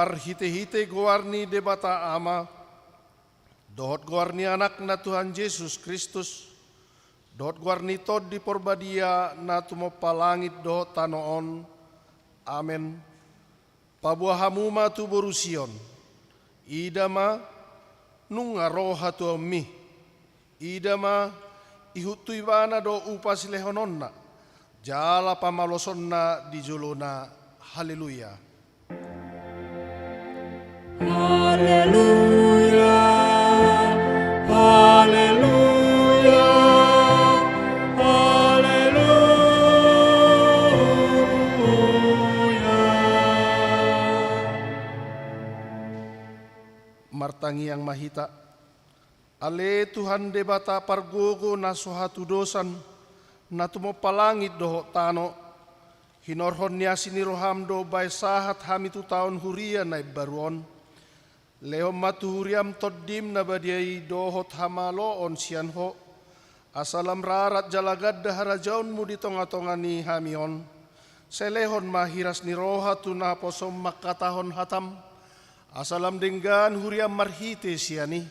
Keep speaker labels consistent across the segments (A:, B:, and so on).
A: marhite-hite goarni debata ama, dohot goarni anak na Tuhan Yesus Kristus, dohot goarni tod di porbadia na tumopalangit dohot tanoon. Amen. Pabuahamuma tu borusion, idama nungaroha tu mi, idama ihutuibana do upas lehononna, jala pamalosonna di julona. Haleluya.
B: Haleluya, haleluya, haleluya.
A: Martangi yang mahita, ale Tuhan debata pargogo na sohatu dosan, na tumopalangit doho tano, hinorhon niya siniroham do bay sahat hamitu taon hurian na ibaruon, lehom matuhuriam toddim na badiay dohot hamaloon siyanho, asalam rarat jalagad daharajaon mo di tonga-tonga ni hamion, selehon mahiras ni roha tunaposom makatahon hatam, asalam denggan huriam marhite siyani,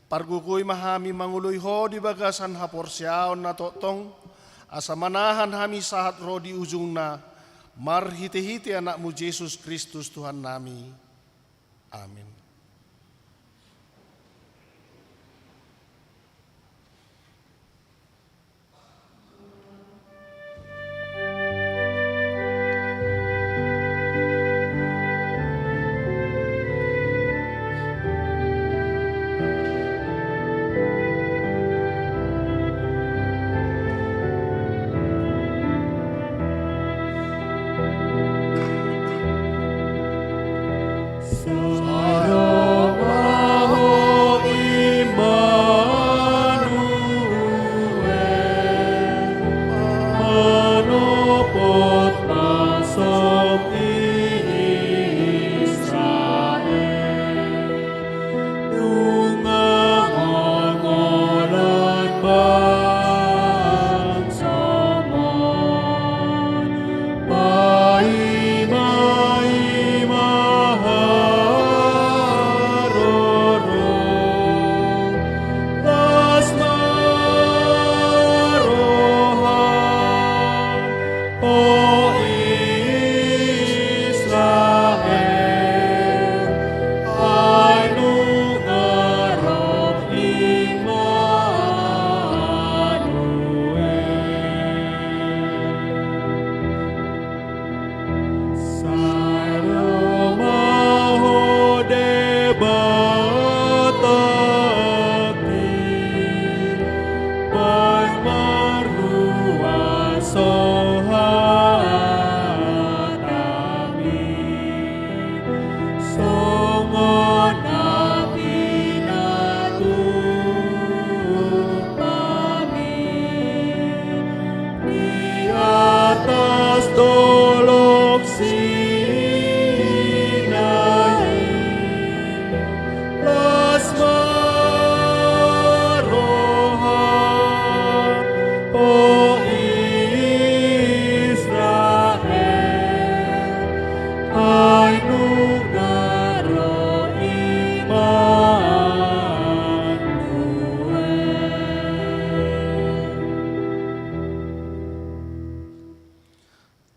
A: pargugoy mahami manguloy ho di bagasan hapor siyaon na totong, asa manahan hami sahat ro di ujung na, marhite-hite anakmu Yesus Kristus Tuhan nami. Amin.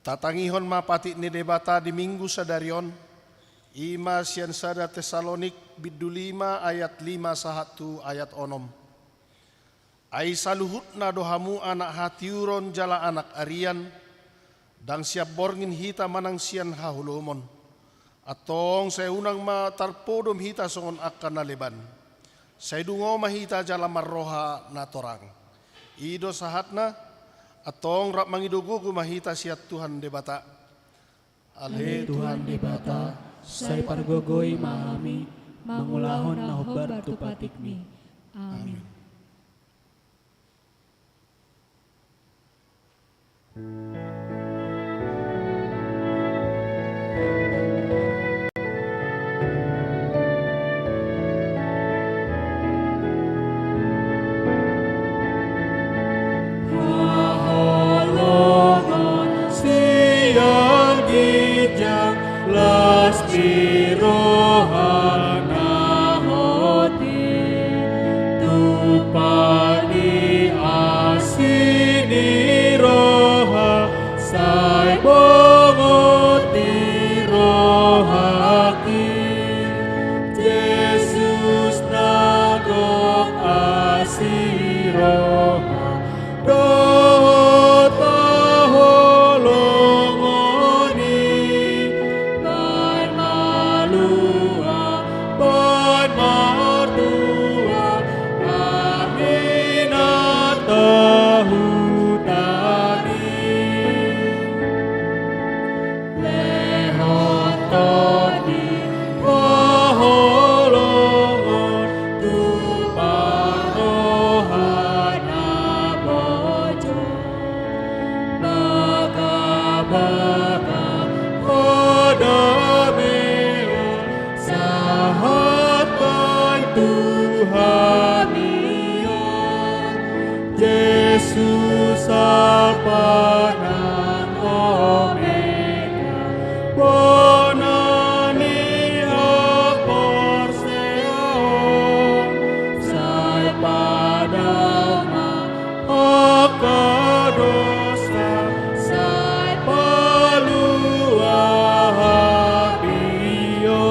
A: Tatangihon mapati ni debata di minggu sadarion, ima sian sada Tesalonik bidu 5 ayat 5 sahatu ayat onom. Ai saluhut na dohamu anak hatiuron jala anak arian, dang siap borngin hita manang sian hahulumon. Atong saya unang matarpodom hita songon akan naleban. Saya dungo mahita jala marroha na torang. Ido sahatna, atong rap mangidugugu mahita siat Tuhan debata.
B: Ale Tuhan debata, say pargogoy mahami, mangulahon na hubar tupatikmi. Amin.
C: Las
B: baka hodameo sahat Tuhan Yesus Alpha dan Omega bonani aporseo sai padama akadosa sai paluahapio.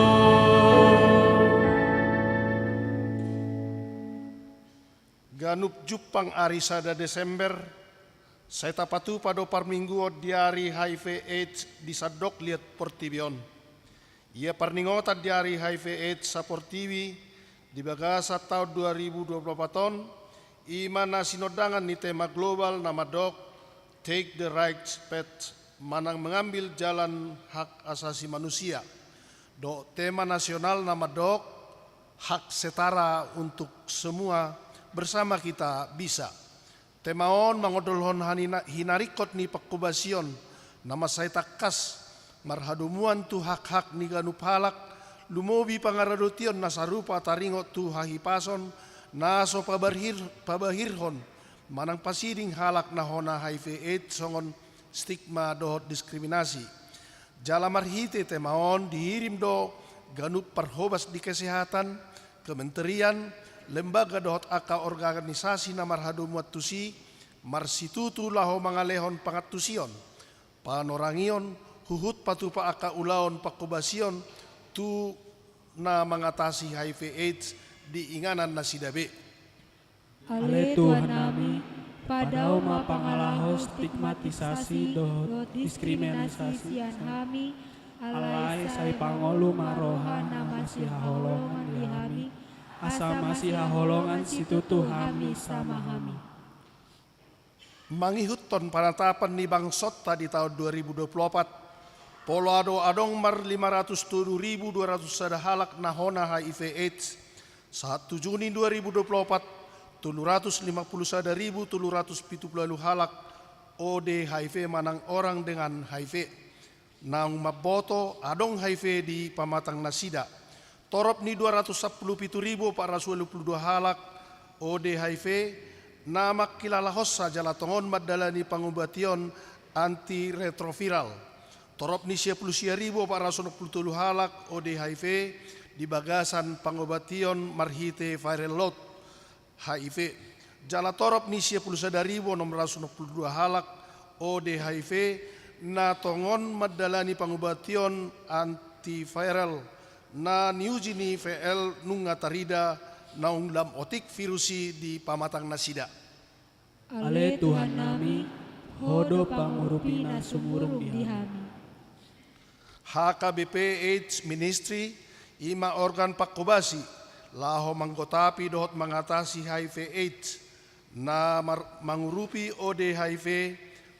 A: Ganup Jupang ari sada Desember, saya tapatu pada parminggu di hari HIV AIDS di sadok liat portibion. Ia parningota di hari HIV AIDS sa portibi di bagasa tahun 2024 ton, imana sinodangan ni tema global nama dok Take the Right Path, manang mengambil jalan hak asasi manusia. Do tema nasional nama dok hak setara untuk semua bersama kita bisa. Temaon mangodolhon hinarikot ni pakubasion nama saya takas marhadumuan tu hak-hak ni ganup halak lumobi pangaradotion na sarupa taringot tu hahipason naso pabahirhon manang pasiding halak na hona HIV AIDS songon stigma dohot diskriminasi. Jala marhite temaon dihirim do ganup parhobas di kesehatan, kementerian, lembaga dohot aka organisasi na marhadumuat tusi marsitutu laho mangalehon pangatusion panorangion huhut patupa aka ulaon pakubasion tu na mengatasi HIV AIDS di inganan na sidabe.
B: Ale Tuhan nami, padao mapangalaho stigmatisasi dohot diskriminasi sian hami, alai sai pangolu marohan na masih haholongan di hami, asa masih haholongan situtu hami sama hami.
A: Mangihuton panatapan ni bangsot tadi tahun 2024, polo adong mar 507.200 sadahalak nahona HIV AIDS, 1 Juni 2024, 751.770 halak OD HIV manang orang dengan HIV. Nang maboto adong HIV di pamatang nasida. Torop ni 217.422 halak OD HIV nama kilala hossa jalatongon madalani pangobation antiretroviral. Torop ni 10.427 halak OD HIV di bagasan pangobation marhite viral load HIV. Jala torop ni 11.662 halak OD HIV na tongon madalani pangobation antiviral na niujini VL nung ngatarida na unglam otik virusi di pamatang nasida.
B: Ale Tuhan nami, hodo pangurupi na sumurung di hami.
A: HKBP AIDS Ministry, ima organ pakubasi, laho manggotapi dohot mengatasi HIV AIDS, na mangurupi OD HIV,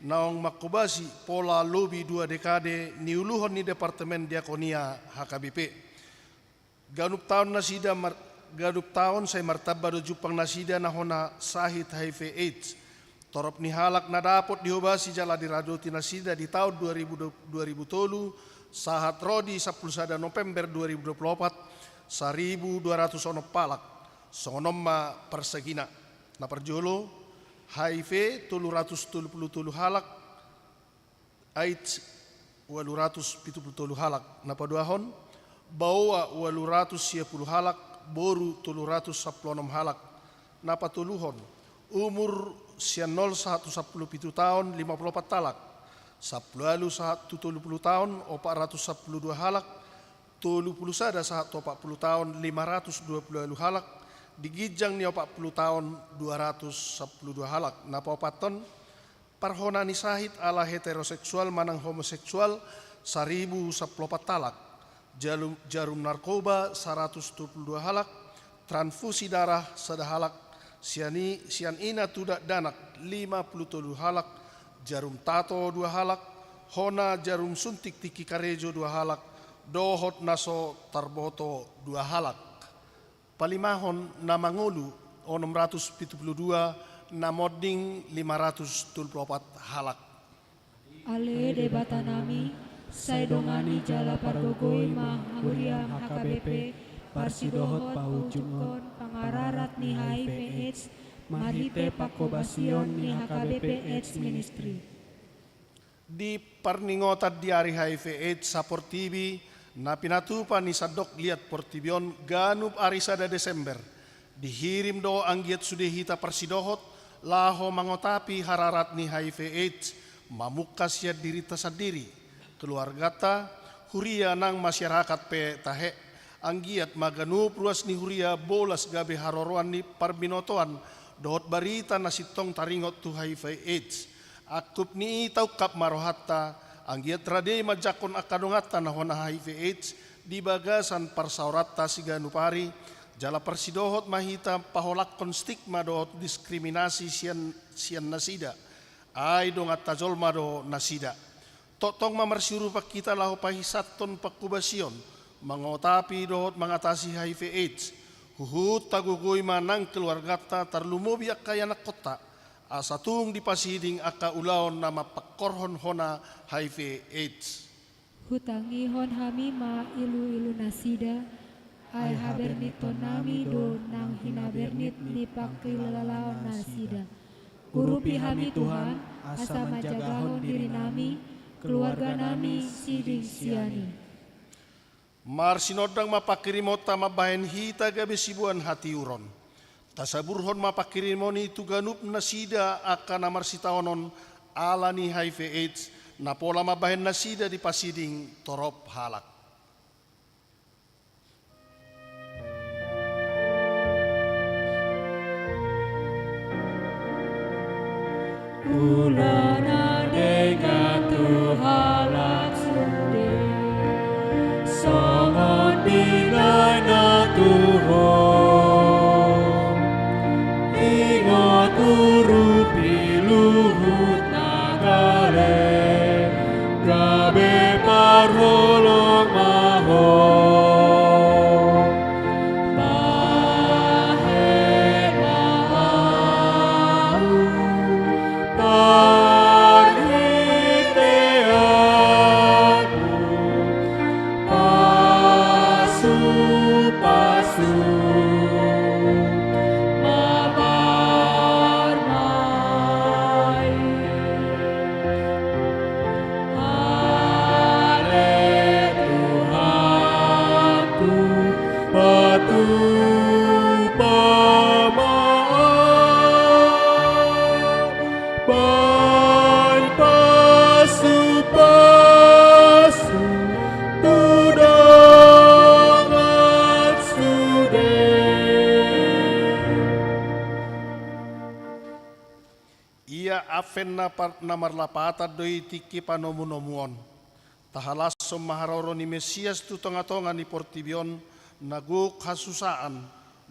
A: naong makubasi pola lobi 2 dekade niuluhon ni Departemen Diakonia HKBP. Ganup tahun saya martabado jupang nasida na hona sahit HIV AIDS. Torop ni halak na dapot dihobasi jala diradoti nasida di tahun 2020 sahat rodi 11 November 2024 1.200 palak sonoma persegina. Na perjolo HIV 777 halak AIDS 877 halak. Na paduahon bawa 810 halak, boru 716 halak. Napa tuluhon, umur sian 0 1 17 tahun 54 talak, 10 1 70 tahun 412 halak, 30 sada 1 40 tahun 520 halak, digijang ni 40 tahun 212 halak. Napa paton, parhonani sahid ala heteroseksual manang homoseksual 1014 talak. Jarum narkoba 122 halak, transfusi darah sada halak, sian ina tudak danak 57 halak, jarum tato 2 halak, hona jarum suntik tiki karejo 2 halak, dohot naso tarboto 2 halak. Palimahon na mangolu 672 na moding 524 halak.
C: Ale debata nami, saidongani jala pargogoi mahuriam HKBP, parsidohot pahujungkon pangararat ni HIV AIDS, marhite pakobasion ni HKBP AIDS Ministry.
A: Di parningotan di hari HIV AIDS sa Portibi, na pinatupan ni Sadok liat Portibion ganup arisada Desember. Dihirim do anggiat sudehita parsidohot, laho mangotapi hararat ni HIV AIDS, mamukas ya diri tasadiri, keluargata, huria nang masyarakat pe tahe, anggiat maganup ruas ni huria bolas gabe haroroan ni parbinotoan, dohot barita nasitong taringot tu HIV AIDS. Akup ni tau kap marohatta, anggiat rade majakon akadongata na hona HIV AIDS, di bagasan parsaurata siganupari, jala persidohot mahita paholakon stigma dohot diskriminasi sian nasida, ay dong at tajolma do nasida. Totong mamarsiru pak kita lahu pahisaton pakubasion, mangotapi dohot mengatasi HIV AIDS, huhut tagugoy manang keluargata tarlumobiak kaya nak kota, asatung dipasiding aka ulaon nama pakorhon hona HIV AIDS.
C: Hutangi hon hami ma ilu nasida, ay habernit nami do nang hinabernit ni pakilalaon nasida. Gurupi hami Tuhan, asa majagahon diri nami, keluarga nami siding siani.
A: Marsinodang mapakirimota mabahen hita gabe sibuan hati uron. Tasaburhon mapakirimoni tuganup nasida akan namarsitaonon alani HIV AIDS, na pola mabahen nasida di pasiding torop halak.
B: Ulana dengan Tuhan sunde, songon bingai na Tuhan, ingot urupi luhut nagare, gabe parholong mahon.
A: Afen na marlapata doi tiki panomunomuon. Tahalasom maharoro ni Mesias tu tonga-tonga ni Portibion, naguk hasusaan,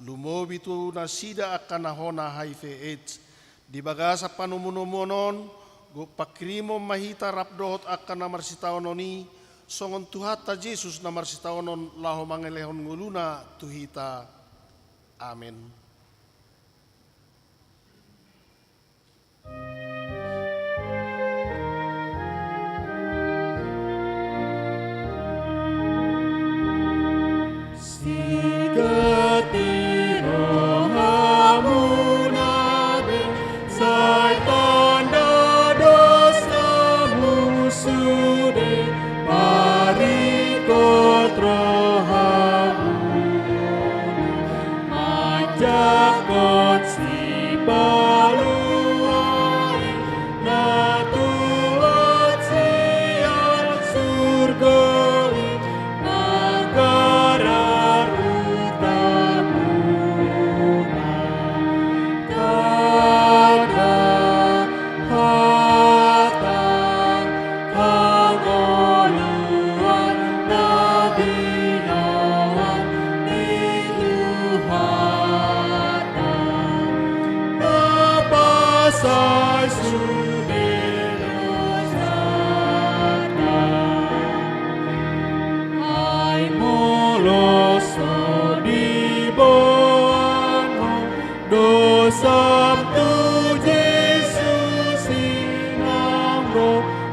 A: lumobi tu nasida akan nahona HIV AIDS. Di bagasa panomunomuonon, guk pakrimo mahita rapdohot akan namarsitaononi, songon tuhata Jesus namarsitaonon laho mangelehon nguluna tuhita. Amin.
B: Rohamu,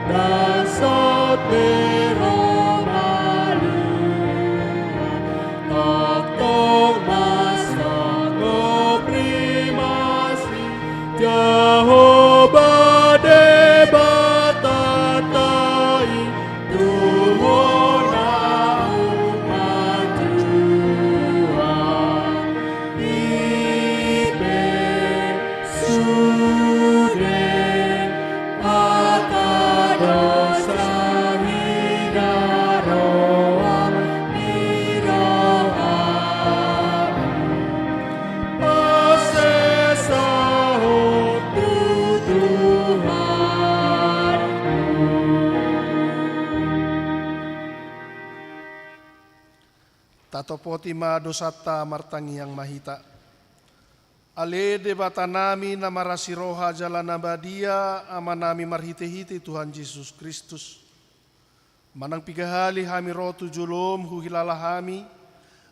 B: dan sotero malua noktong masang primasi Jehovah debatatai Tuhan
A: Tatopotima dosata martangi yang mahita. Ale debata nami na marasiroha jalana badia amanami marhite-hite Tuhan Yesus Kristus. Manang pigahali hami rotu julom huhilala hami,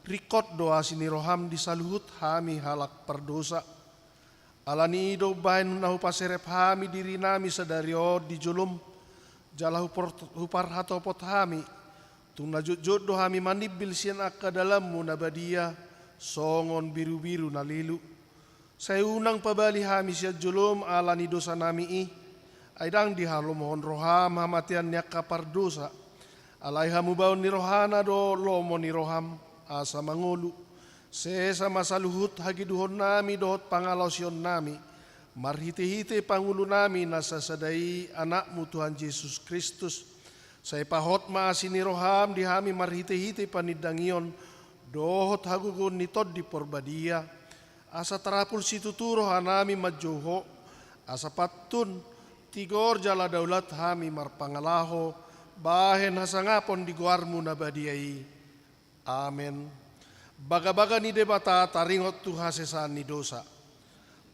A: rikot doa siniroham disaluhut hami halak perdosa. Alani ido bahin nahu paserep hami diri nami sadario di julum, jalahu hupar hatopot hami, tuna jod do hami manibil sian akka dalammu nabadia, songon biru-biru nalilu. Saya unang pabali hami siya julum alani dosa nami aidang dihalo mohon roham hamatian niya kapardosa. Alay hamu baon ni rohana do lomo ni roham asa mangulu. Sesa masaluhut hagiduhon nami dohot pangalosyon nami. Marhite-hite pangulo nami nasa sadai anakmu Tuhan Yesus Kristus. Saya pahot maasi ni roham di hami marhite-hite panidangion dohot hagugun nitod di porbadia. Asa terapul situ turo hanami majoho, asa patun tigor jala daulat hami marpangalaho, bahen hasangapon di guarmu nabadiai. Amen. Baga-baga ni debata taringot tu hasesan ni dosa.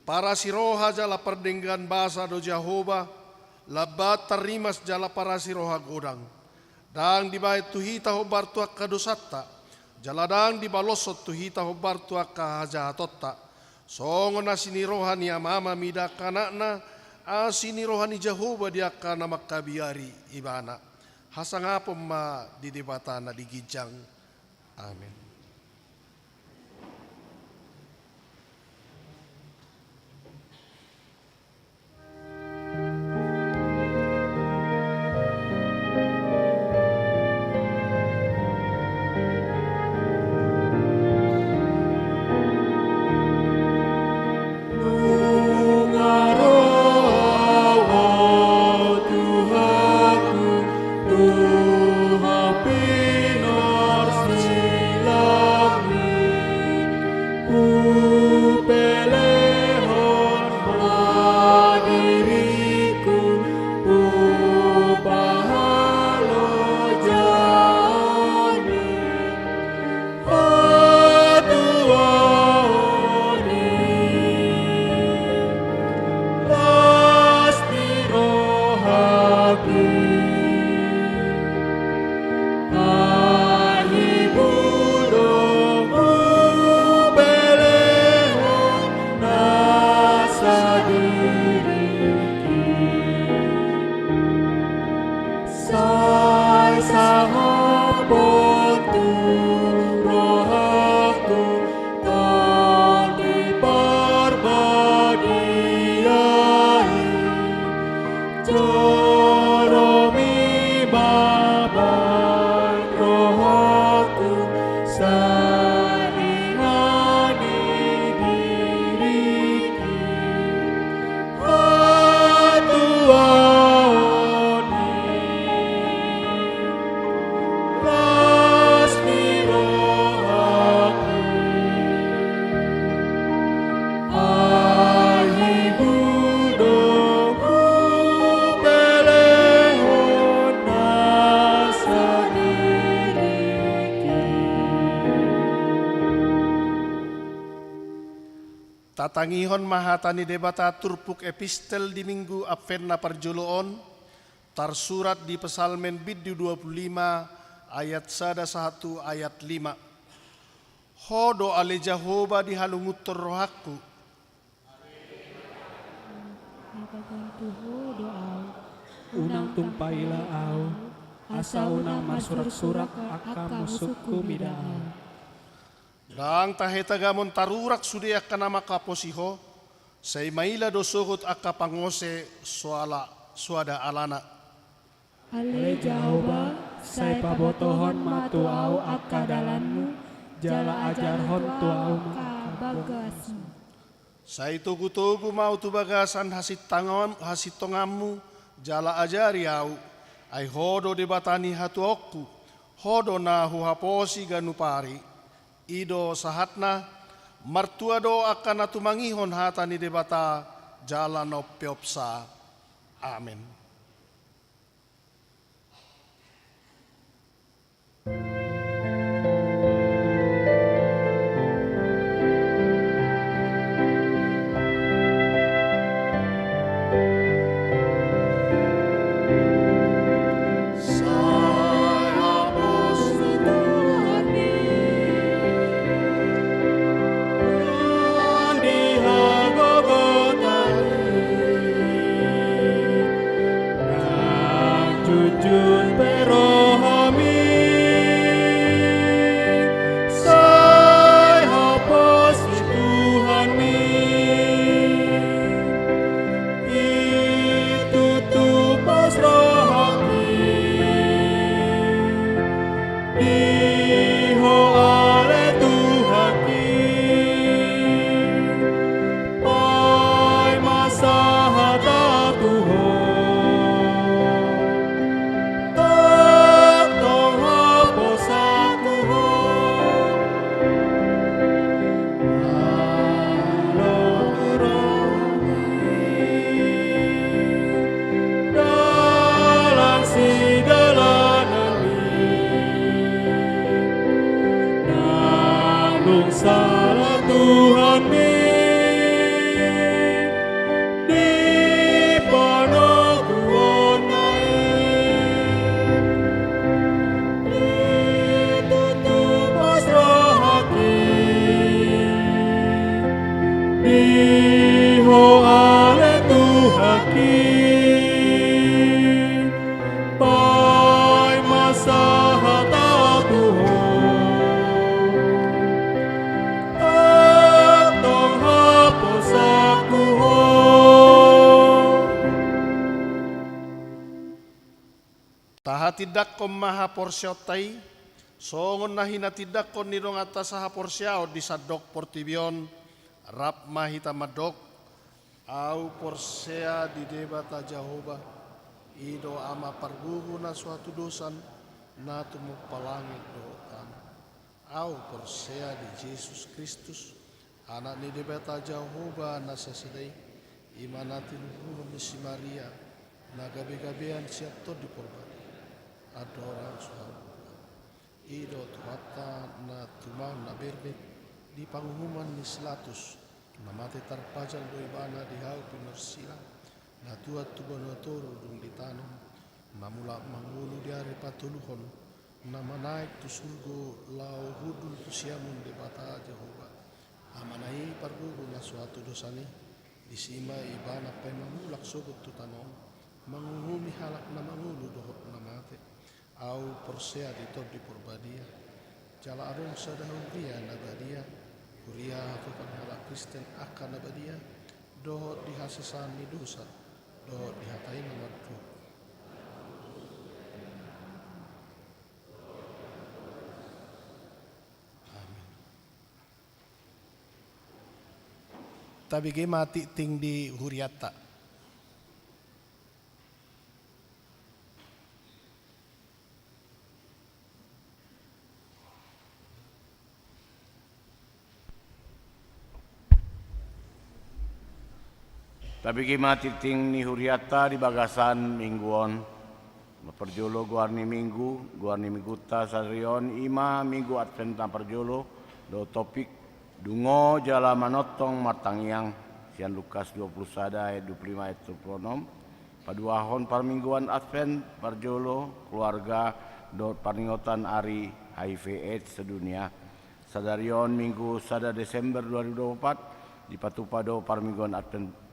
A: Para siroha jala perdenggan basa do Jehovah, labat tarimas jala para siroha godang. Dang dibait tu hita hobar tuak kadosatta, jaladang dibalosot tu hita hobar tuak kahajatotta. Songo na sinirohani amama mida kanakna asinirohani Jehovah dia kana makabiari ibana. Hasangapom ma di debata na digijang. Amen. Tatangihon mahatani debata turpuk epistel di minggu Advent na parjoloon, tarsurat di Pesalmen Biddu 25 ayat 1 ayat 5. Hodo ale Jehovah dihalungutur rohaku.
C: Nakagantuho doa,
B: unang tumpaila au, asa unang marsurak-surak aka musukku midaan.
A: Dang tahetagamon tarurak sudi akka nama kaposiho, say maila dosugut akka pangose suada alana.
B: Ale Jehovah, say pabotohon matu au akka dalanmu, jala ajarhon tu au
C: bagasmu.
A: Say tugu-tugu mau tu bagasan hasitongammu, jala ajari au, ay hodo debatani hatuokku, hodo na huhaposi ganupari, ido sahatna, martua do akan natumangihon hatani debata, jala no piopsa. Amin.
B: Jujur perohami, say hapus Tuhani, itu tupas rohaki, diho ale Tuhaki, pai masa hata Tuhan. Salah Tuhan di panokuon ditutup asrahaki diho ale Tuhaki pai masa hata Tuhan.
A: Tahatidak kom maha porsyotai, songon nahina tidak kon nirong atas saha porsyao di sadok portibion, rap mahita madok, au porsea di debata Jehovah, ido ama pargugu na suatu dosan, na tumuk palangit dotan, au porsea di Yesus Kristus, anak ni debata Jehovah na sesedai, imanatin hulu misi Maria, na gabe-gabean siap to di porban. Adoran suara ido tuhata na tumau na berbet di pangumuman ni selatus na mate tarpajal do ibana di hau pinursila na tuat tubanotoro dung ditanam na mula mangulu di hari patuluhon na manaik tu surgo lau hudul tu siamun de bata Jehovah amanai pargugu na suatu dosani disima ibana pe mamulak sogot tu tanom mangungumi halak na mangulu dohot na mate au porsea di top di porbadia jala arung sadahudria nabadia kuria hatu panhala Kristen akan nabadia dohot di hasesan ni dosa dohot di hatai namadru. Amin. Tabi ge mati ting di huriata.
D: Tapi mati ting ni huriata di bagasan mingguon. Perjolo guarni minggu ta sadrion ima minggu advent perjolo do topik dungo jala manotong matangiang sian Lukas 20 sada ayat 25 ayat 26 paduahon parmingguan advent perjolo keluarga do paringotan ari HIV AIDS sedunia sadarion minggu sada Desember 2024 di patupado parmingguan advent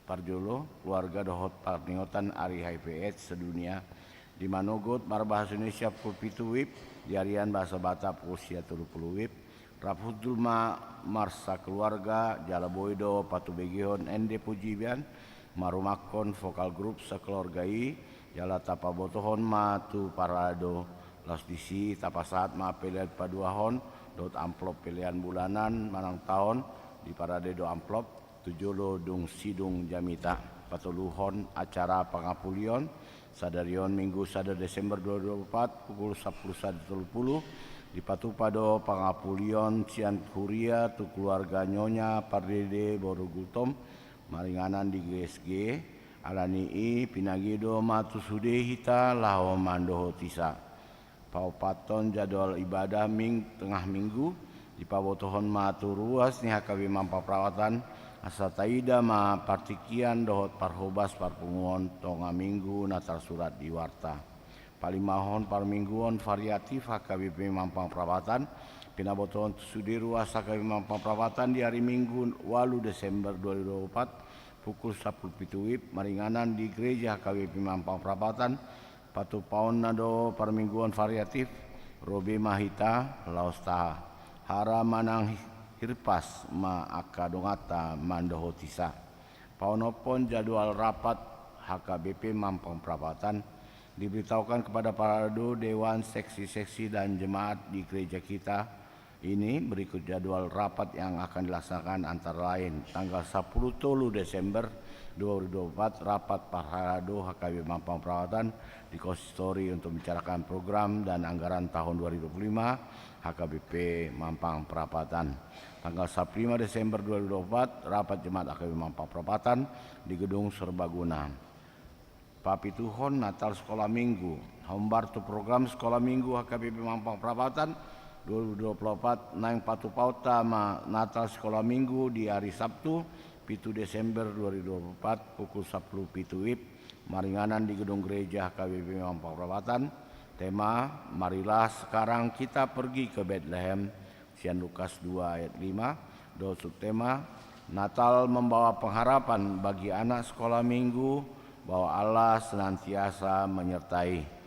D: Parjolo, keluarga dohot parningotan Ari HIV/AIDS sedunia di Manogot Marbahasa Indonesia pulpitu wib di harian bahasa Batak usia 30 wib Raphutul Marsa keluarga Jala Boydo Patu Begihon Ende Pujibian Marumakon vokal grup sekeluargai Jala Tapa Botohon Matu Parado Las Disi Tapa Saat Ma pilihan paduahon dot amplop pilihan bulanan manang tahun di Parade do amplop Tujolo dung sidung jamita patuluhon acara pangapulion sadarion Minggu 1 Desember 2024 pukul 11.30 di Patupado pangapulion Sian Huria tu keluarga Nyonya Pardede Borogultom maringanan di GSG alanii pinagido matu sudehita lao mandoho tisa paupaton jadwal ibadah tengah minggu di pabotohon matu ruas nih hakawi mampa perawatan asa taida ma partikian dohot parhobas parpunguon tonga minggu natar surat di warta palimahon parmingguon variatif HKBP mampang perawatan pinabotohon sudi ruas HKBP mampang perawatan di hari Minggu 8 Desember 2024 pukul 10 wib maringanan di gereja HKBP mampang perawatan patu paon nado parmingguon variatif Robe Mahita Laustaha Hara Manang Hirpas ma akadongata mandoho tisa. Paunopon jadwal rapat HKBP Mampang Perapatan diberitahukan kepada para dewan seksi-seksi dan jemaat di gereja kita. Ini berikut jadwal rapat yang akan dilaksanakan antara lain tanggal 10 Desember 2024 rapat Parado HKBP Mampang Perapatan di Konsistori untuk membicarakan program dan anggaran tahun 2025 HKBP Mampang Perapatan. Tanggal 15 Desember 2024 rapat jemaat HKBP Mampang Perapatan di Gedung Serbaguna. Papituhon Natal Sekolah Minggu. Hombartu program Sekolah Minggu HKBP Mampang Perapatan 2024 nang patu pauta ma Natal Sekolah Minggu di hari Sabtu 7 Desember 2024 pukul 10 pitu wib maringanan di Gedung Gereja HKBP Mampang Perapatan. Tema marilah sekarang kita pergi ke Bethlehem. Sian Lukas 2 ayat 5. Do subtema Natal membawa pengharapan bagi anak sekolah minggu bahwa Allah senantiasa menyertai.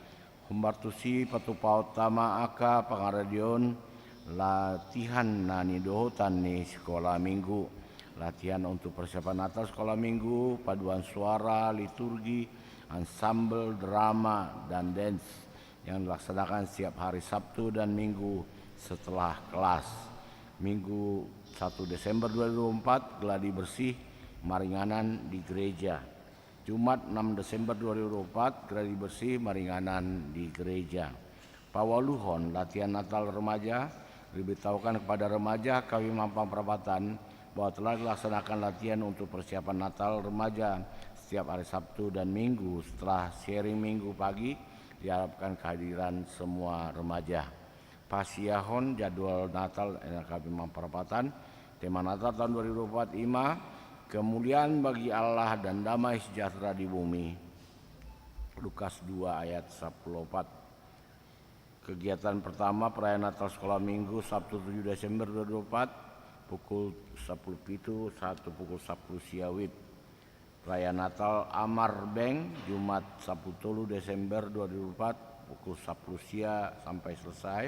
D: Humbartusi patupaut tama aka pangaradion latihan nani dohotan ni sekolah minggu. Latihan untuk persiapan Natal sekolah minggu, paduan suara, liturgi, ensemble, drama, dan dance yang dilaksanakan setiap hari Sabtu dan Minggu setelah kelas. Minggu 1 Desember 2024 geladi bersih maringanan di gereja. Jumat 6 Desember 2024 geladi bersih maringanan di gereja. Pawaluhon latihan Natal remaja diberitahukan kepada remaja KW Mampang Perapatan bahwa telah dilaksanakan latihan untuk persiapan Natal remaja setiap hari Sabtu dan Minggu. Setelah sharing Minggu pagi diharapkan kehadiran semua remaja. Pasiahon jadwal Natal KW Mampang Perapatan. Tema Natal tahun 2024 kemuliaan bagi Allah dan damai sejahtera di bumi. Lukas 2 ayat 14. Kegiatan pertama perayaan Natal Sekolah Minggu Sabtu 7 Desember 2024 pukul 10 1 pukul 10 siawib. Perayaan Natal Amar Beng Jumat 10 Desember 2024 pukul 10 sia sampai selesai.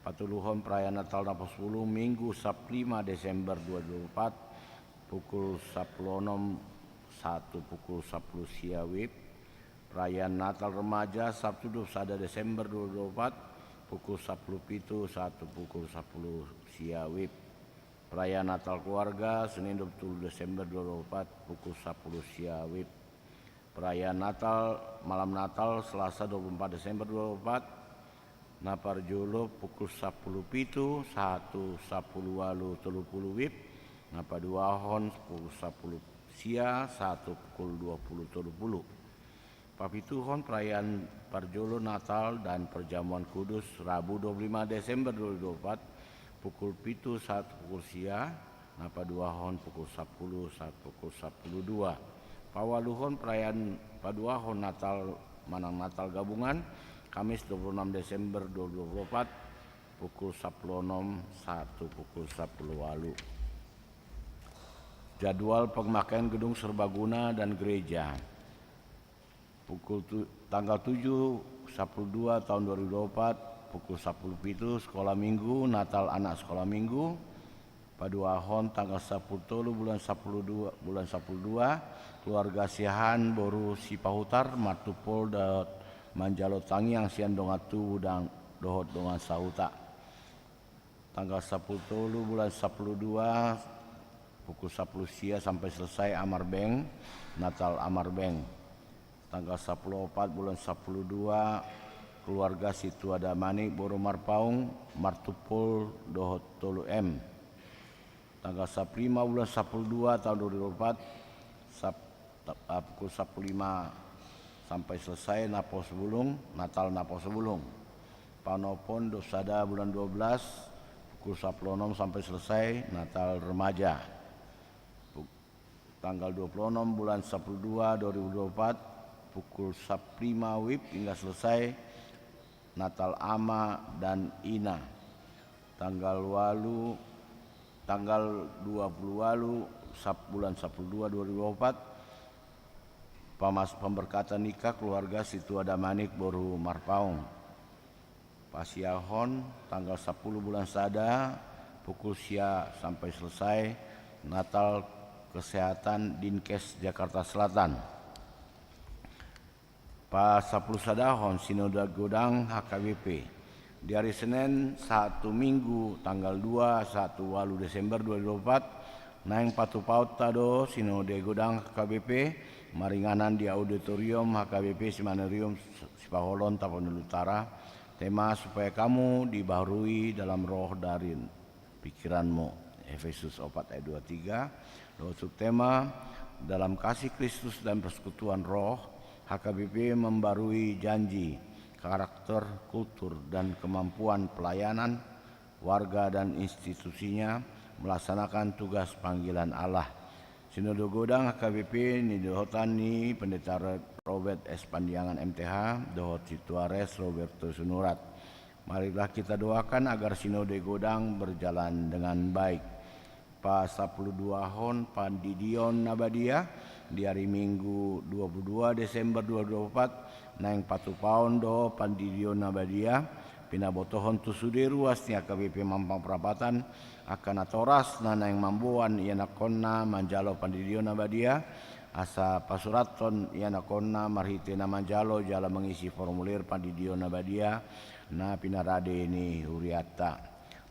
D: Patuluhon perayaan Natal Napas 10 Minggu 5 Desember 2024 pukul 10.01 pukul 10 siawib. Perayaan Natal Remaja Sabtu 1 Desember 2024 pukul 10 pitu 1 pukul 10 siawib. Perayaan Natal Keluarga Senin 20 Desember 2024 pukul 10 siawib. Perayaan Natal Malam Natal Selasa 24 Desember 2024 Naparjolo pukul 10 pitu 1 10 walu 30 wib. Napaduahon pukul 10 sia 1 pukul 20 30. Papituhon perayaan Parjolo Natal dan Perjamuan Kudus Rabu 25 Desember 2024 pukul pitu 1 pukul sia. Napaduahon pukul 10 1 pukul 10 2. Pawaluhon perayaan Paduahon Natal Manang Natal Gabungan Kamis 26 Desember 2024 pukul 10.06 1 pukul 10 walu. Jadwal pemakaian gedung serbaguna dan gereja. Tanggal 7/12 tahun 2024 pukul 10 sekolah minggu Natal anak sekolah minggu. Paduahon tanggal 10 bulan 12 keluarga siahan boru sipahutar martupol dan manjalo tangi yang sian dongatu dan dohot dongan sauta. Tanggal 10 bulan 12 pukul 10 sia sampai selesai Amarbeng, Natal Amarbeng. Tanggal 14 bulan 12 keluarga situ ada Manik Boro Marpaung, Martupul Dohot Tolu M. Tanggal 15 bulan 12 tahun 2024 pukul 15 sampai selesai Napo Sebulung, Natal Napo Sebulung. Panopon Dosada bulan 12 pukul 16 sampai selesai Natal Remaja. Tanggal 26 bulan 12 2024 pukul 15 WIB hingga selesai Natal Ama dan Ina. Tanggal 20 bulan 12 2024 pemberkatan nikah keluarga situ ada Manik Boru Marpaung. Pasiahon tanggal 10 bulan Sada pukul sia sampai selesai Natal Kesehatan Dinkes Jakarta Selatan. Pas 10 Sadahon Sinode Godang HKBP di hari Senin 1 Minggu tanggal 1 Desember 2024 naing patu paut tado Sinode Godang HKBP maringanan di auditorium HKBP Simanerium Sipaholon Tapanuli Utara. Tema supaya kamu dibaharui dalam roh dari pikiranmu. Efesus 4 ayat 23. Untuk tema dalam kasih Kristus dan persekutuan roh, HKBP membarui janji, karakter, kultur, dan kemampuan pelayanan warga dan institusinya melaksanakan tugas panggilan Allah. Sinode Godang HKBP Nidohotani Pendeta Robert S. Pandiangan MTH, Dohot Situares Roberto Sunurat. Marilah kita doakan agar Sinode Godang berjalan dengan baik. Pas 12 Hon Pandidion Nabadia di hari Minggu 22 Desember 2024 naing patu paundo Pandidion Nabadia pinabotohon tusude ruas ni HKBP Mampang Perapatan akan atoras na naing mambuan ianakonna manjalo Pandidion Nabadia asa pasuraton ianakonna marhitena manjalo jala mengisi formulir Pandidion Nabadia na pinarade ni huriata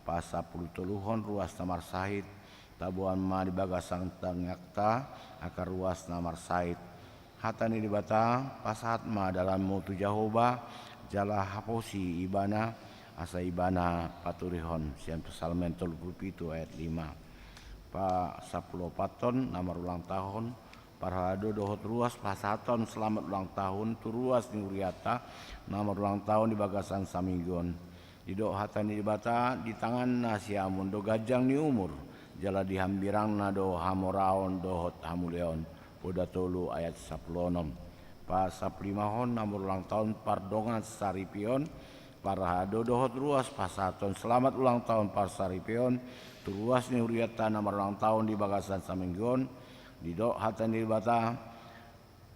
D: pas 10 tuluhon ruas Tamar Sahid tabuan ma di bagasang tangakta akar ruas Namar Said hatani di bata pasat ma dalam mutu Jahoba jala haposi ibana asa ibana paturihon sian Psalmen 37 ayat 5 pa 10 paton namar ulang tahun parhado dohot ruas pasaton selamat ulang tahun tu ruas ni uriata namar ulang tahun di bagasan Saminggon didok hatani di bata di tangan nasiamun do gajang ni umur jala dihambirang nado hamoraon dohot hamuleon poda tolu ayat 16 pas 15 namur ulang tahun pardongan saripion parahado dohot ruas pasaton selamat ulang tahun par saripion tu ruas ni uriata namur ulang tahun di bagasan Saminggon didok hatan di bata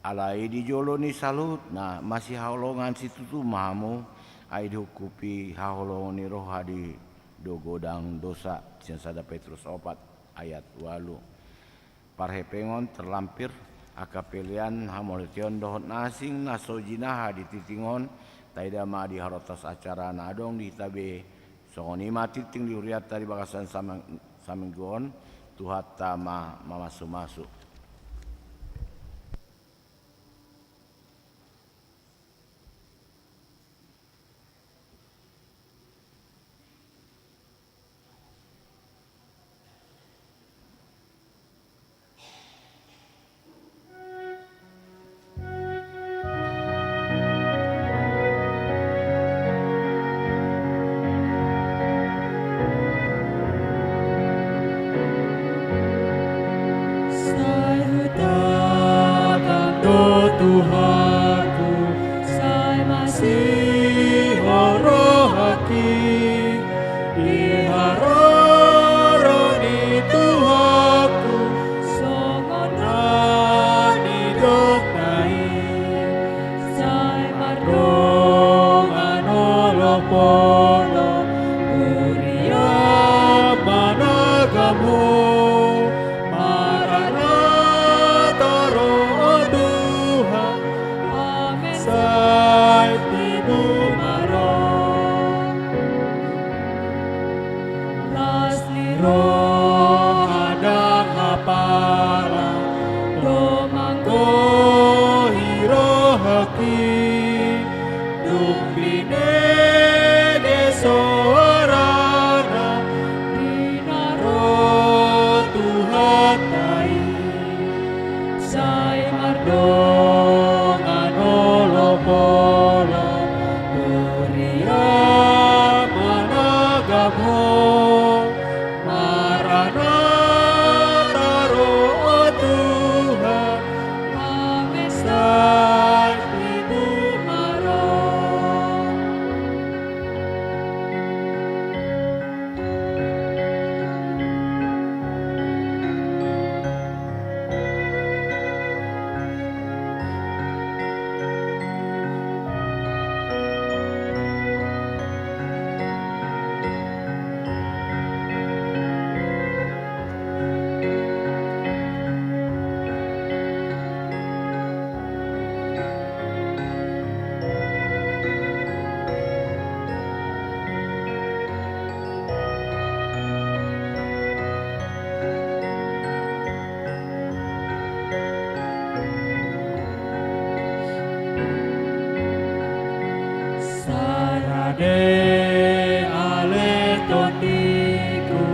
D: alai di jolo ni salut nah masih haolongan situ tu mahamu ai dihukupi haolongan ni rohadi do godang dosa Siansada Petrus 4 ayat 8 parhepengon terlampir akapelian hamoletion dohot nasing nasojinaha di titingon taidama di harotas acara nadong di tabe songoni matiting di uriata di bagasan Saminggon tuhata mamasu-masu.
B: Tuhanku, saya masih horohaki di haroroni Tuhanku, polo Uria managamu Maranatha roh Tuhan
C: Amen.
B: Sai tibu maro Lasli roh hadang hapala Roh manggo hiro haki Dumpine gesorana Dinaro Tuhan tai Sai mardong anolo polo Uria managamo Maranatha roh Tuhan
C: Amen.
B: Sai tibu maro Sarade ale toniku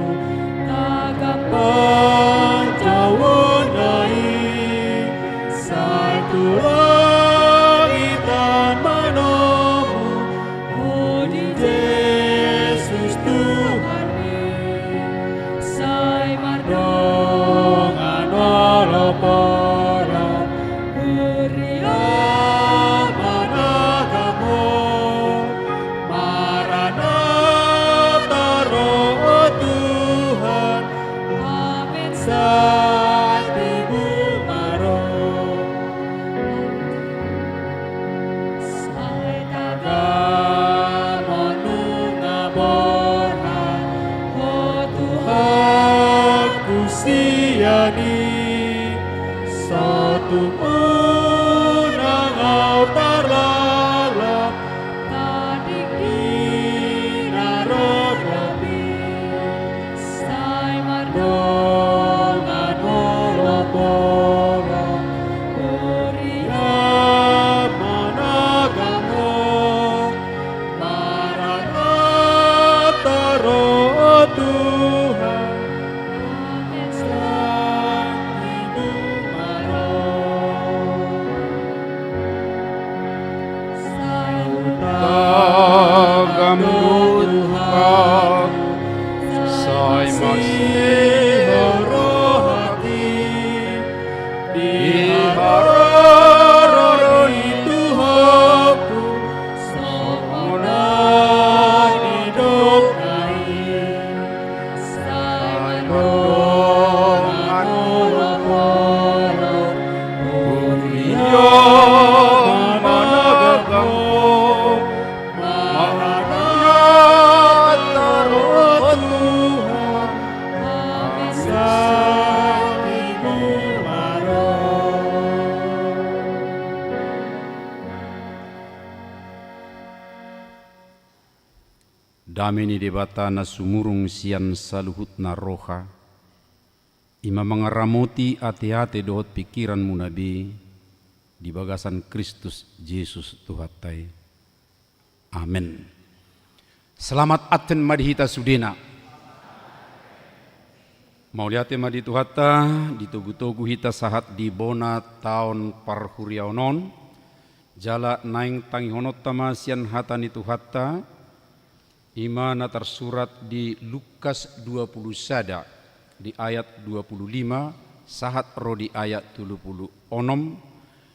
B: Tagapan jawunai Satu langitan manomu Odi Yesus Tuhani
C: Sai
B: Dong anolo polo Uria managamo Maranatha roh Tuhan
C: Amen.
B: Sai tibu maro
C: Sai
B: Tagamonu ngaborhan Oh Tuhan kusiani Satu unang altar lalap
C: tadik
B: Dinarogapi
C: Sai
B: Dong anolo polo Uria managamo Maranatha roh Tuhan
C: Amen.
B: Sai tibu maro
C: Sai
B: Tagamu Tuhan Sai masih roh hati Diharapkan Tuhanku Semoga didoknai
C: Sai
B: Dong anolo polo Uria managamo Maranatha roh Tuhan
C: Amen.
B: Sai tibu maro
E: Damini debata na sumurung sian saluhut na roha. Ima mangaramuti ati-ati dohot pikiranmu nabi di bagasan Kristus Yesus Tuhatai. Amin. Selamat aten madihita sudena. Mauliate madi Tuhata ditugu-tugu hita sahat di bona tahun parhuriaunon jala naing tangihonot tama sian hatani Tuhata Imana tersurat di Lukas 20 sada di ayat 25 sahat ro di ayat 30 onom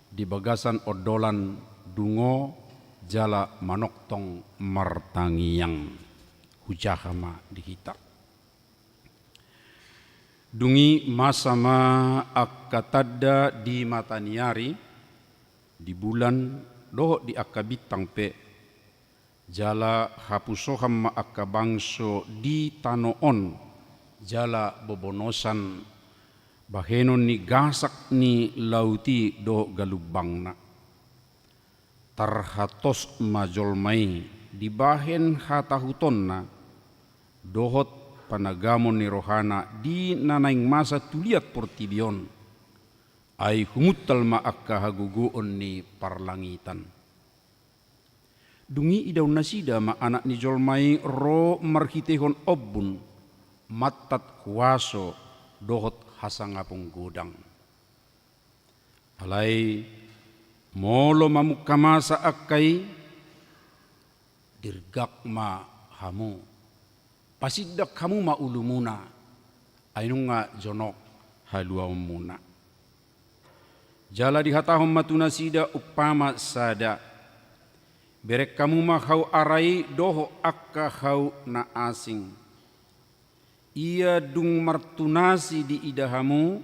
E: di bagasan odolan dungo jala manoktong martangiang hujahama dihita. Dungi masama akatadda di mataniari di bulan doho di akabitang pe jala hapusoham ma akka bangso di tanoon, jala bobonosan bahenon ni gasak ni lauti do galubangna. Tarhatos majolmai di bahen hatahutonna dohot panagamon ni rohana di nanaing masa tuliat portibion ay humutal maakka haguguon ni parlangitan. Dungi idaw nasida ma anak ni jolmai ro marhitehon obbun matat kuwaso dohot hasangapong godang. Alay molo mamukamasa akkay dirgak ma hamu pasiddak hamu maulumuna aynung nga jonok haluaw muna. Jala dihatahom matuna sida upama sada berek kamu mahau arai doho akka hau na asing. Ia dung martunasi di idahamu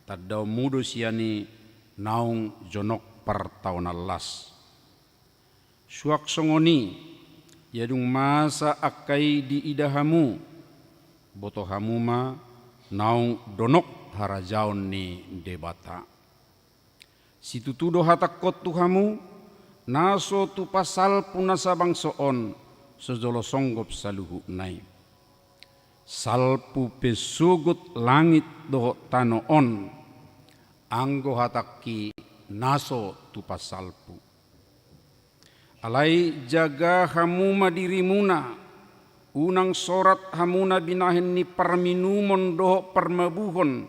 E: tadaw mudo siani naung jonok partaunalas. Suak songoni yadung masa akai di idahamu botohamu ma naung donok harajaon ni debata. Situtudo hatakot tuhamu naso tu pasal punasa bangsoon sejolo songgop saluhu nai. Salpu pesugut langit doho tanoon anggo hataki naso tu pasalpu. Alai jaga hamuma dirimuna unang sorat hamuna binahen ni parminumon doho parmabuhon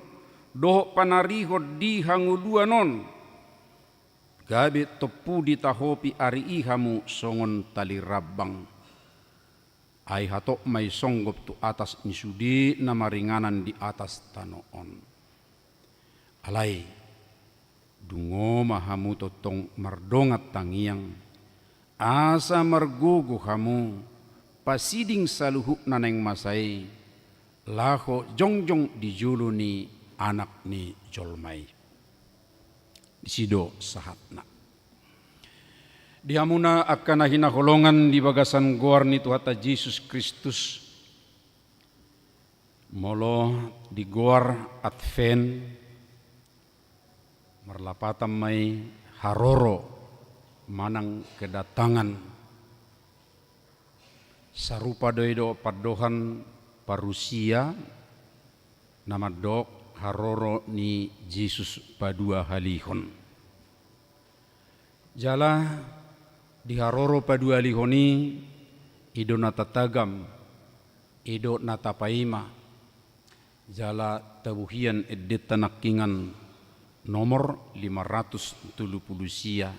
E: doho panarihod di hanguluanon gabe topu di tahopi ari ihamu songon tali rabang ay hatok may songgop tu atas nisudi na maringanan di atas tanoon. Alay dungo mahamu totong mardongat tangiang asa margugu hamu pasiding saluhu naneng masai laho jongjong di julu ni anak ni jolmai disido sahatna dihamuna akan hinaholongan di bagasan goar ni Tuhata Yesus Kristus molo di goar Advent marlapatam may haroro manang kedatangan sarupa doido padohan parusia nama dok haroro ni Yesus padua halihon. Jala di haroro padua halihoni ido natatagam ido natapaima jala tabuhian edet tanakingan nomor 570 sia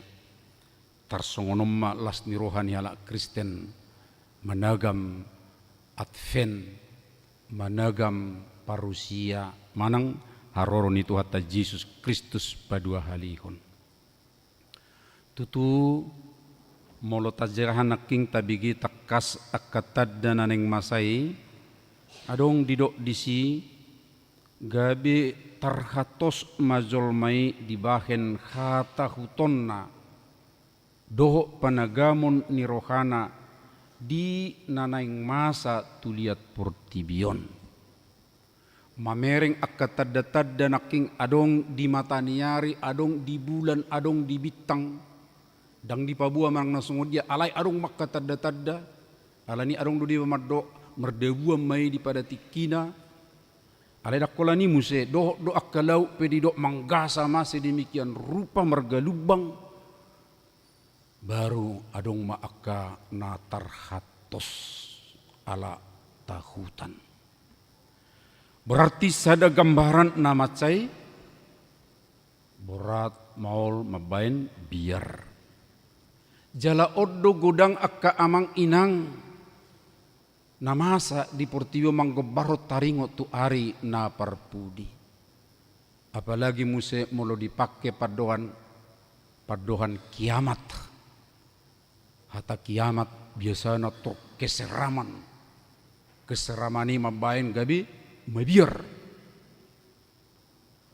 E: tarsongonomma las nirohani ala Kristen managam Advent managam parusia manang haroro ni Tuhata Yesus Kristus padua halihon. Tutu molo tajerahan naking tabigi takas akatad naneng masai adong didok disi gabi tarhatos majolmai dibahen hata hutonna doho panagamon ni rohana di nanaing masa tuliat portibion mamereng akatad-tadda naking adong di mataniari adong di bulan adong di bintang dang di pabua marang nasungod dia alay adong makatadda-tadda alani adong do di mamaddo merdebuam mai di pada tikina alay dakolani muse do akkalau pedi do manggasa masih demikian rupa margalubang baru adong maaka na tarhatos ala tahutan berarti sada gambaran nama cai borat maul mabain biar jala oddo godang akka amang inang namasa di portio manggobarot taringo tu ari na parpudi apalagi muse molo dipake padohan kiamat hata kiamat biasa na to keseramani mabain gabi mabiar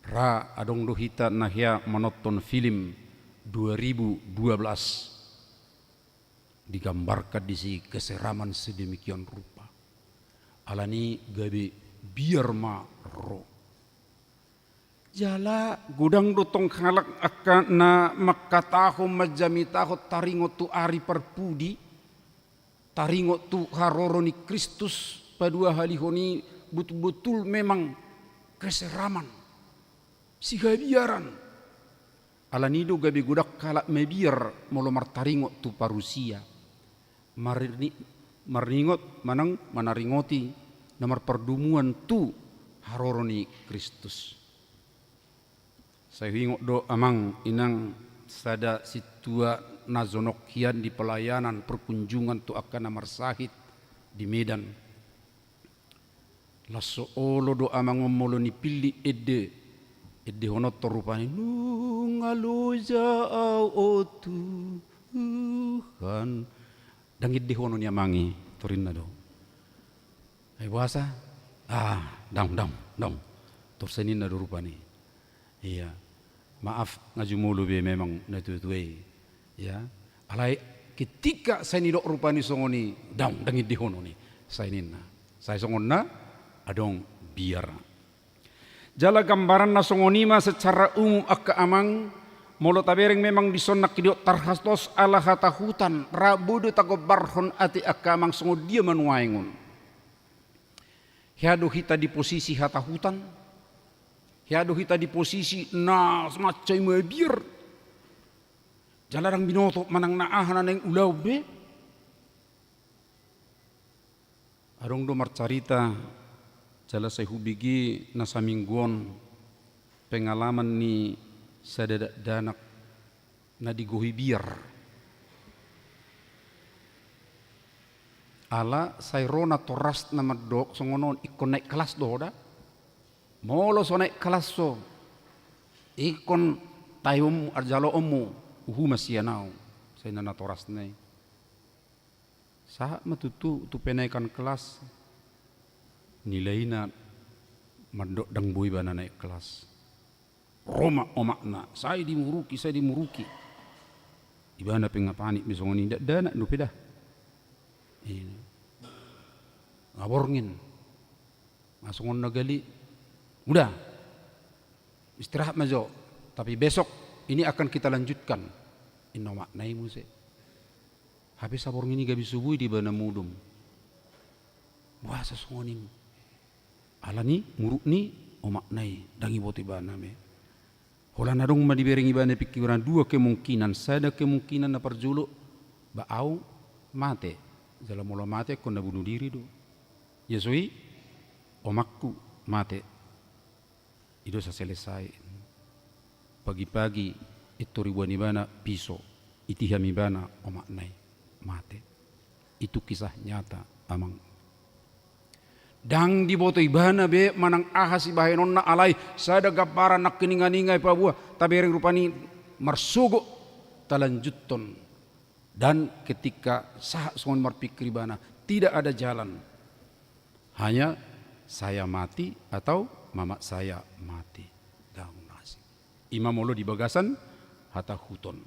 E: ra adong dohita nahya menonton film 2012 digambarkan di si keseraman sedemikian rupa. Alani gabe biar ma ro. Jala gudang dotong halak akan na makataho majamitaho taringo tu ari perpudi, taringo tu haroroni Kristus padua halihoni betul-betul memang keseraman, si gabiaran. Alanido gabe gudak kalak mebiar molo martaringo tu parusia. Maringot manang manaringoti namar perdumuan tu haroroni Kristus. Saya ingok do amang inang sada situa nazonokian di pelayanan perkunjungan tu akan namar sahid di Medan. Laso olo do amang ngomolo ni pilih ede honot torupani nungaloja au Tuhan. Dangit di hono ni amangi torin na do. Ay bahasa dam torsenin na do rupani. Iya. Maaf ngajumulu be memang natutuwe. Ya. Alai ketika saya nidok rupani songoni dangit di hono ni. Saya nina. Saya songon na adong biar. Jala gambaran na songonima secara umum akka amang molo tabereng memang disonak kidiok tarhastos ala hata hutan rabudu tagobarhon ati akka amang songo dia manuaingun. Hiadu hita di posisi hata hutan. Hiadu hita di posisi na semacam mebir. Jalarang binoto manang naahanan yang ulau be. Arong do marcarita jala saya hubigi nasa mingguan pengalaman ni sadadak danak na digohi biar. Ala sayrona toras na madok songonon ikon naik kelas do da. Molo so naik kelas so. Ikon tayum arjalo omu uhu masianau. Saya nana toras nai. Saat matutu tu penaikan kelas nilainya mandok dang boy bana naik kelas. Roma omakna, saya dimuruki. Ibana pengapanik misongoni ndak dana nu pedah. Ini. Ngaborngin. Masongon nagali. Udah. Istirahat majo, tapi besok ini akan kita lanjutkan. Inno maknai muse. Habis saborngini gabi subuh di bana mudum. Wah sasongonim. Alani muruk ni omaknai dangi boti bana me. Hola nadong madibering ibane pikiran dua kemungkinan. Sada kemungkinan na perjuluk baau mate. Jala mula mate kon na bunuh diri do. Yesui omakku mate. Itu sa selesai. Pagi-pagi itu ribuan ibana piso. Itiham ibana omaknai mate. Itu kisah nyata amang. Dang di boto ibana be manang ahas ibahenon na alay sada gapara nak kininganingay pa buah tabereng rupani marsugo talanjuton dan ketika sah songon marpikir ibana tidak ada jalan hanya saya mati atau mama saya mati daun nasi imam molo di bagasan hata huton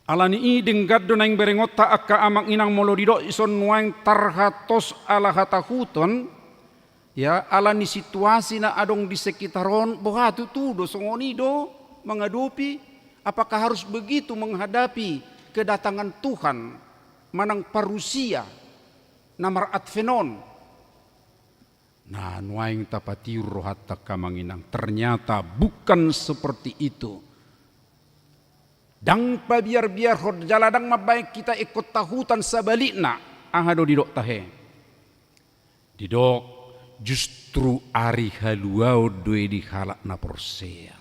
E: alani i denggaddo nang berengot ta akka amang inang molo dido ison nuang tarhatos ala hata huton. Ya, alani situasi na adong di sekitaron, bohatu tu do songoni do menghadapi, apakah harus begitu menghadapi kedatangan Tuhan manang parusia namar advenon. Nah, nuaing tapatiur rohatta kamanginang ternyata bukan seperti itu. Dang pa biar hod jaladang mabaik kita ikut tahutan sabalikna angado didok tahe. Didok justru ari haluau doe di halak na porsea.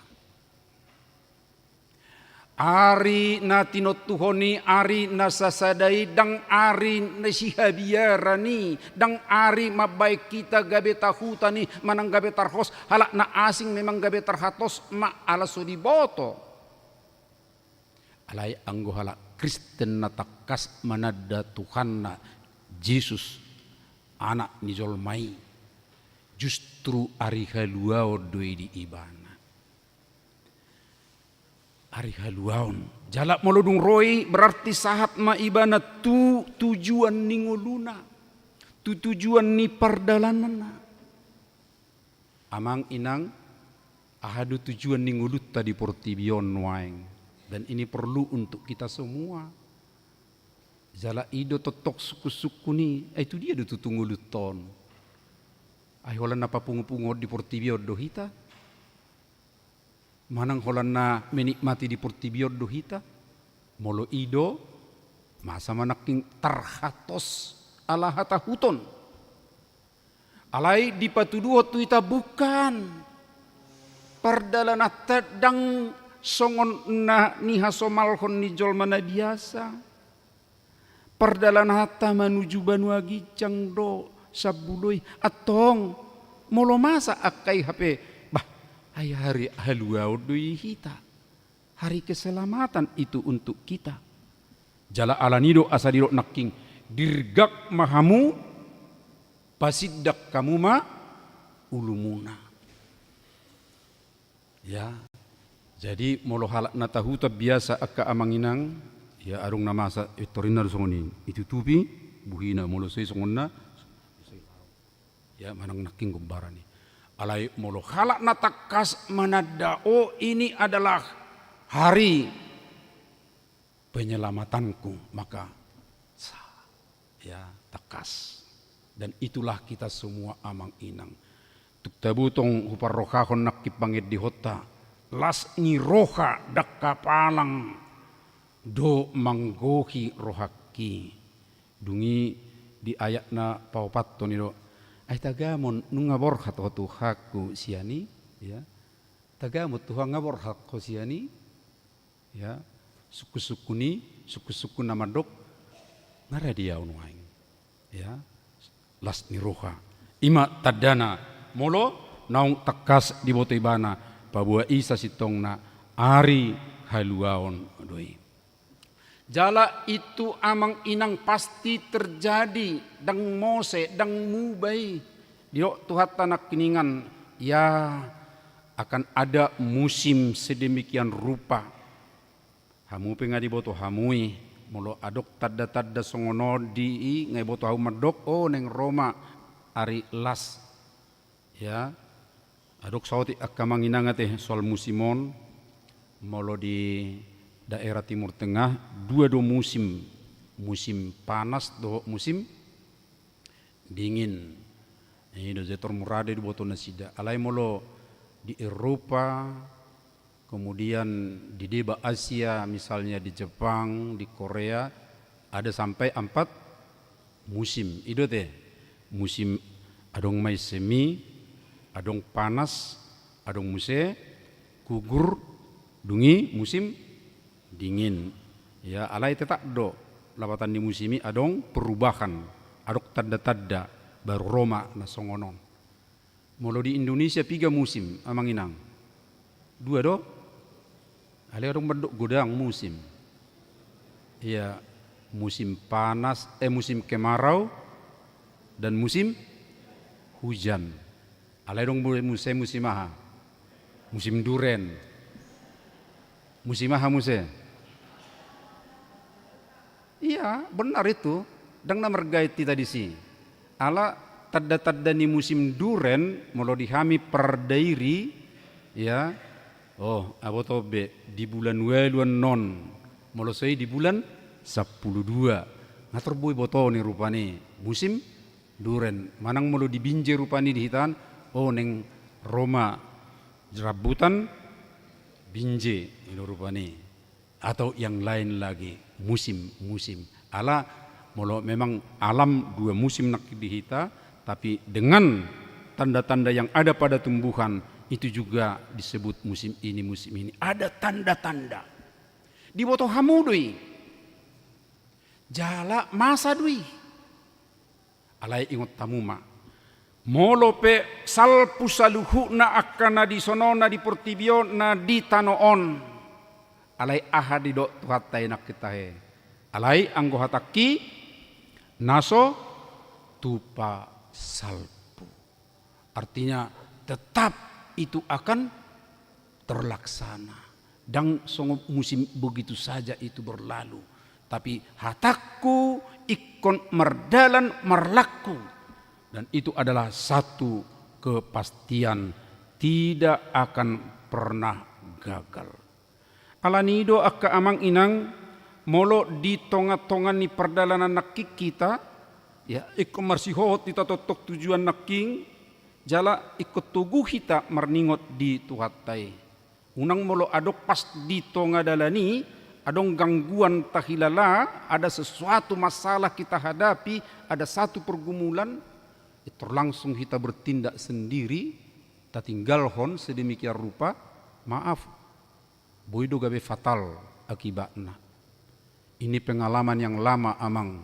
E: Ari na tinot tuhoni, ari na sasadai, dang ari na sihabiarani, dang ari mabaik kita gabe tahutani, manang gabe tarhos, halak na asing memang gabe tarhatos, ma ala sodiboto. Alay anggo halak Kristen na takas manada Tuhan na Yesus, anak nijolmai. Justru ari haluau doe di ibana. Ari haluaon. Jalak molodung roi berarti sahat ma ibana tujuan ni nguluna. Tujuan ni perdalanana. Amang inang ahadu tujuan ni ngulut tadi portibion waeng. Dan ini perlu untuk kita semua. Jala ido totok suku-suku ni, itu dia do tutungulut ton. Holan na papungo-pungo di portibion do hita. Manang holan na menikmati di portibion do hita. Molo ido, masa manaking tarhatos ala hata huton. Alai di patuduho tu ita bukan. Pardalana tedang songon na niha somalhon ni jolmana biasa. Pardalana hata manuju banua gicang do sabului atong molo masa akai hape bah ay hari haluau doi hita. Hari keselamatan itu untuk kita. Jala alanido asadiro naking dirgak mahamu pasiddak kamu ma ulumuna. Ya, jadi molo halak natahuta biasa akka amanginang ya arung namasa itorina songoni itutupi buhina molo sei songonna ya manang naking gombarani. Alai molo halak natakas manada oh ini adalah hari penyelamatanku, maka ya takas. Dan itulah kita semua amang inang. Tuk tabutong hupar rohahon nakipangit di hota. Las ni roha dak kapalang do manggohi rohaki. Dungi di ayat na paupat to nido. Ay tagamon nung ngabor hato tuhaku siani ya. Tagamot tuha ngabor hakko siani ya. Suku-suku namadok ngaradia unuaing ya. Las ni roha ima tadana molo naung takas di boto ibana pabua isa sitong na ari haluaon doi. Jala itu amang inang pasti terjadi dang mose dang mubai dio tuhat tanak kiningan ya akan ada musim sedemikian rupa. Hamu penga di boto hamui molo adok tadda songono di ngai boto hamu madok oh neng Roma ari las ya adok sauti akamanginanga teh soal musimon molo di daerah Timur Tengah dua musim panas do musim dingin ini do zetor murade di boto nasida alai molo di Eropa kemudian di deba Asia misalnya di Jepang di Korea ada sampai 4 musim itu teh musim adong mai semi adong panas adong muse gugur dungi musim dingin ya alai tetak do lapatan di musimi adong perubahan adok tanda baru Roma na songonon molo di Indonesia 3 musim amanginang 2 do alai adong bedok godang musim ya musim panas musim kemarau dan musim hujan alai dong musim aha musim duren musim aha musim iya benar itu dang namergaiti tadi si ala tadda ni musim duren molo dihami perdairi ya oh abotobe di bulan weluan non molo sei di bulan 12 ngatur boy boto ni rupani musim duren manang molo di binje rupani di hitan oh neng Roma jerabutan binje ini rupani atau yang lain lagi musim ala molo memang alam 2 musim nak dihita tapi dengan tanda-tanda yang ada pada tumbuhan itu juga disebut musim ini ada tanda-tanda di boto hamudui jala masa dui alai ingot tamuma molo pe salpu saluhu na akana di sonona di portibio na di tanoon alai aha di do tuhatai nak kitahe alai anggo hataki naso tupa salpu artinya tetap itu akan terlaksana Dan songo musim begitu saja itu berlalu. Tapi hataku ikon merdalan merlaku. Dan itu adalah satu kepastian, tidak akan pernah gagal. Alanido akka amang inang molo di tonga-tongan ni perdalanan nakik kita, ya ikon marsihot kita totok tujuan naking, jala ikut tugu kita marningot di tuhatai. Unang molo adok pas di tonga dalani, adong gangguan tahilala, ada sesuatu masalah kita hadapi, ada satu pergumulan, itu langsung kita bertindak sendiri, kita tinggalkan sedemikian rupa, maaf, boido gabe fatal akibatnya. Ini pengalaman yang lama amang,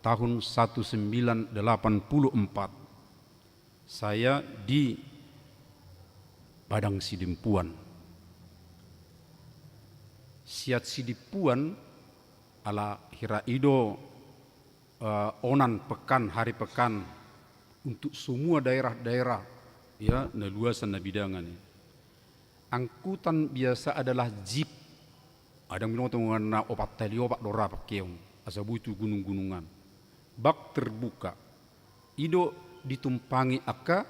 E: tahun 1984. Saya di Padang Sidimpuan. Siat Sidimpuan ala hiraido onan pekan, hari pekan, untuk semua daerah-daerah ya na luasan na bidangan. Angkutan biasa adalah jeep. Ada yang bilang na opat tali opat dora pakeong asabu itu gunung-gunungan. Bak terbuka. Ido ditumpangi akka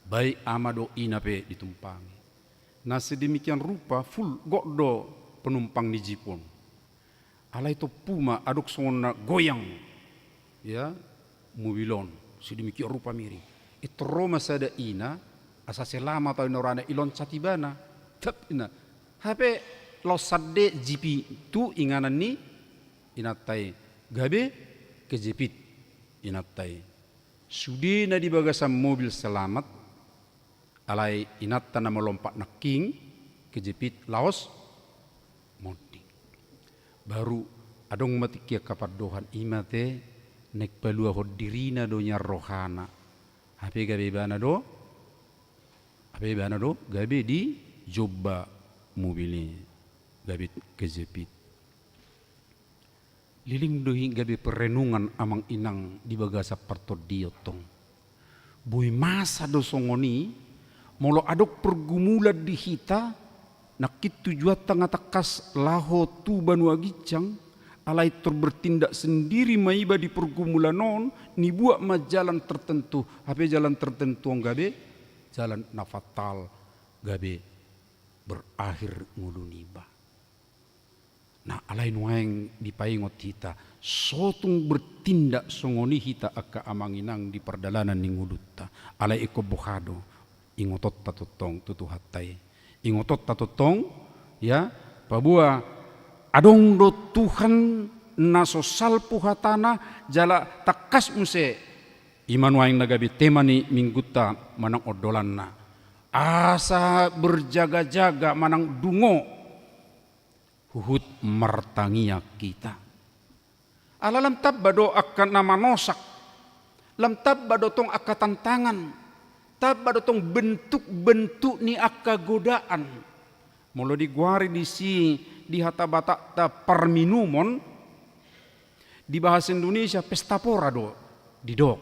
E: baik amado inape ditumpangi. Nah sedemikian rupa full gokdo penumpang di jeepon. Ala itu puma aduk sona goyang ya mobilon. Sedemikian rupa miring. Itu Roma sada ina asa selama tahun orana ilon catibana. Tapina. Hape lo sadde jipi tu inganan ni inatai gabe kejepit inatai. Sudina di bagasan mobil selamat alai inatta na melompat naking kejepit laos monting. Baru adong matikia kapadohan imate nek palua hodirina do nya rohana. Hape gabe bana do? Hape bana do? Gabe di joba mobilnya. Gabe kejepit. Liling dohi gabe perenungan amang inang di bagasa parto diotong. Boy masa do songoni molo adok pergumulan di hita nakit tujuat tengah takas laho tu banua gicang. Alai bertindak sendiri maiba di pergumulan non ni buat ma jalan tertentu. Apa jalan tertentu gabe jalan na fatal gabe berakhir nguluniba. Nah alai nuaeng dipaingot hita sotung bertindak songoni hita akka amanginang di perdalanan ning ngudutta. Alai eko bohado ingotot tatotong tutu hatai. Ingotot tatotong ya pabua adong do Tuhan naso salpu hatana jala takas muse iman waing nagabi temani mingguta manang odolan na asa berjaga-jaga manang dungo huhut martangia kita alalam tabbado akan nama nosak lam tabbado tong akka tantangan tabbado tong bentuk-bentuk ni akka godaan molo diguari di hatabata ta parminumon di bahasa Indonesia pesta pora do di dok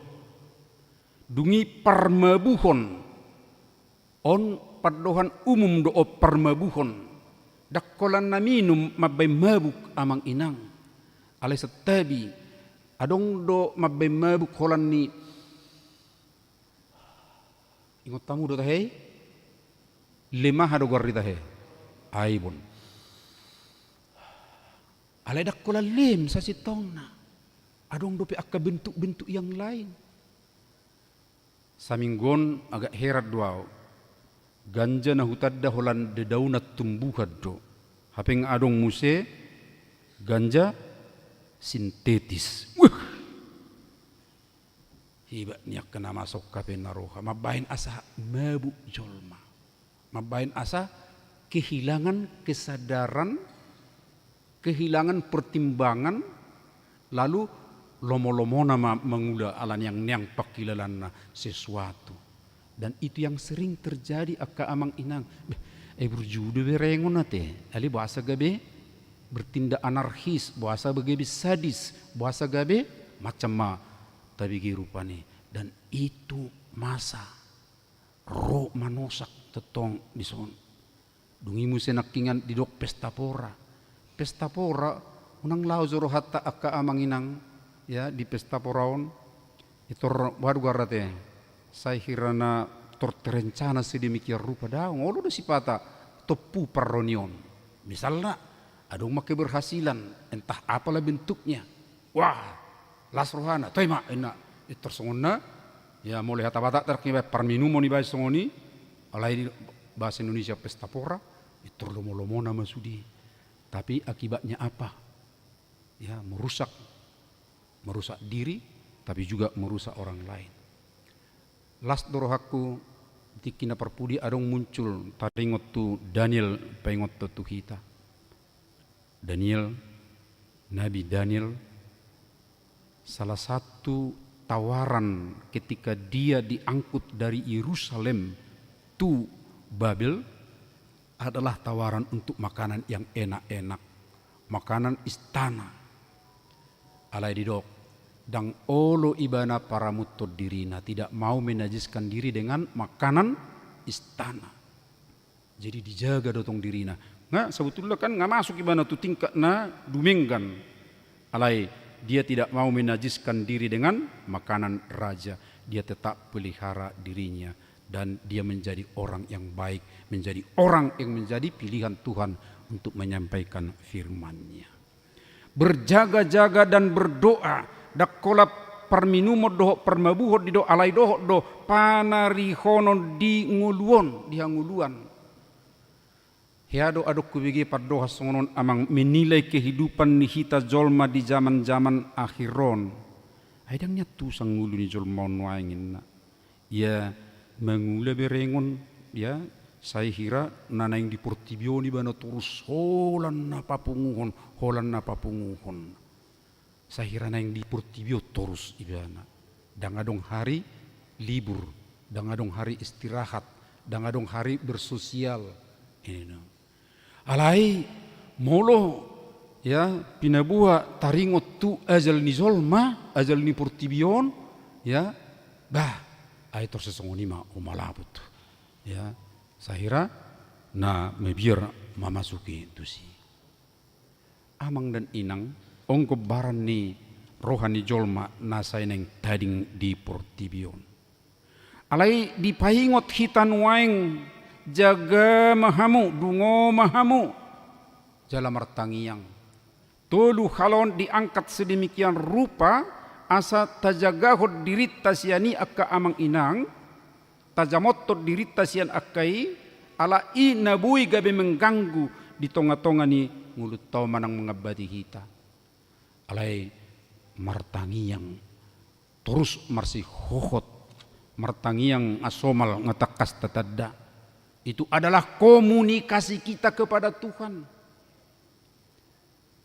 E: dungi parmabuhon on padohan umum do parmabuhon dakkolan na minum mabay mabuk amang inang alay setabi adong do mabay mabuk holan ni ingot tamu do tahe lima hado gwarri tahe aibon alay dakkola lem sa sitong na. Adong dope akka bentuk-bentuk yang lain. Saminggon agak herat duaw. Ganja na hutadda holan dedauna tumbuhad do. Hapeng adong muse ganja sintetis. Hiba niyak kena masuk kape naroha. Mabahin asa mabuk jolma. Mabahin asa kehilangan kesadaran, kehilangan pertimbangan, lalu lomo-lomo nama mengula alan yang niang pakilalan sesuatu. Dan itu yang sering terjadi akka amang inang. Berjudu berengon nate. Ali bahasa gabe bertindak anarkis, bahasa gabe sadis, bahasa gabe macam ma tabigi rupane. Dan itu masa roh manosak tetong di son. Dungimu senakingan di dok pesta pora. Pesta pora unang lau zoro hatta akka amanginang ya di pesta poraon itu baru garate. Saya hirana terencana sedemikian rupa daung. Olo da sipata topu parronion. Misalnya ada umat keberhasilan entah apalah bentuknya. Wah, las rohana, tema enak itu songonna ya mulai hata bata terkibat parminumo ni bahasa songoni alai bahasa Indonesia pesta pora itu lomo-lomo nama sudi. Tapi akibatnya apa? Ya merusak diri tapi juga merusak orang lain. Las dorohaku tikina perpudi adong muncul taringot tu Daniel pengot tu kita. Daniel, Nabi Daniel, salah satu tawaran ketika dia diangkut dari Yerusalem tu Babel adalah tawaran untuk makanan yang enak-enak, makanan istana. Alai didok, dang olo ibana para mutod dirina tidak mau menajiskan diri dengan makanan istana. Jadi dijaga dotong dirina. Nggak sebetulnya kan nggak masuk ibana tu tingkat na duminggan. Alai dia tidak mau menajiskan diri dengan makanan raja. Dia tetap pelihara dirinya dan dia menjadi orang yang baik, menjadi orang yang menjadi pilihan Tuhan untuk menyampaikan firman-Nya. Berjaga-jaga dan berdoa dakola parminumo doho permabuho di do alai doho do panarihono di nguluon di hanguluan. Hiado aduk kubigi pardoha songonon amang menilai kehidupan nihita jolma di zaman-zaman akhiron. Aidangnya tu sang ngulu ni jolma waingin na. Ya mengula berengon ya saya hira nana yang dipurtibio ni bana turus holan na papunguhon. Saya hira nana yang dipurtibio turus ibana. Dangadong hari libur, dangadong hari istirahat, dangadong hari bersosial. Ini alai molo ya pinabuha taringot tu ajal ni zolma ajal ni purtibion ya bah ai torsesongoni ma umalabut ya sahira na mebiar mamasuki tu si amang dan inang ongko baran ni rohani jolma na saineng tading di purtibion alai dipahingot hitan waeng jaga mahamu, dungo mahamu, jala martangiyang. Tolu halon diangkat sedemikian rupa, asa tajagahod dirit tasiani akka amang inang, tajamotot dirit tasian akkai, ala inabui gabe mengganggu di tonga-tonga ni ngulut tau manang mengabadi kita. Alai martangiyang, terus marsi hohot, martangiyang asomal ngatakas tatadda. Itu adalah komunikasi kita kepada Tuhan.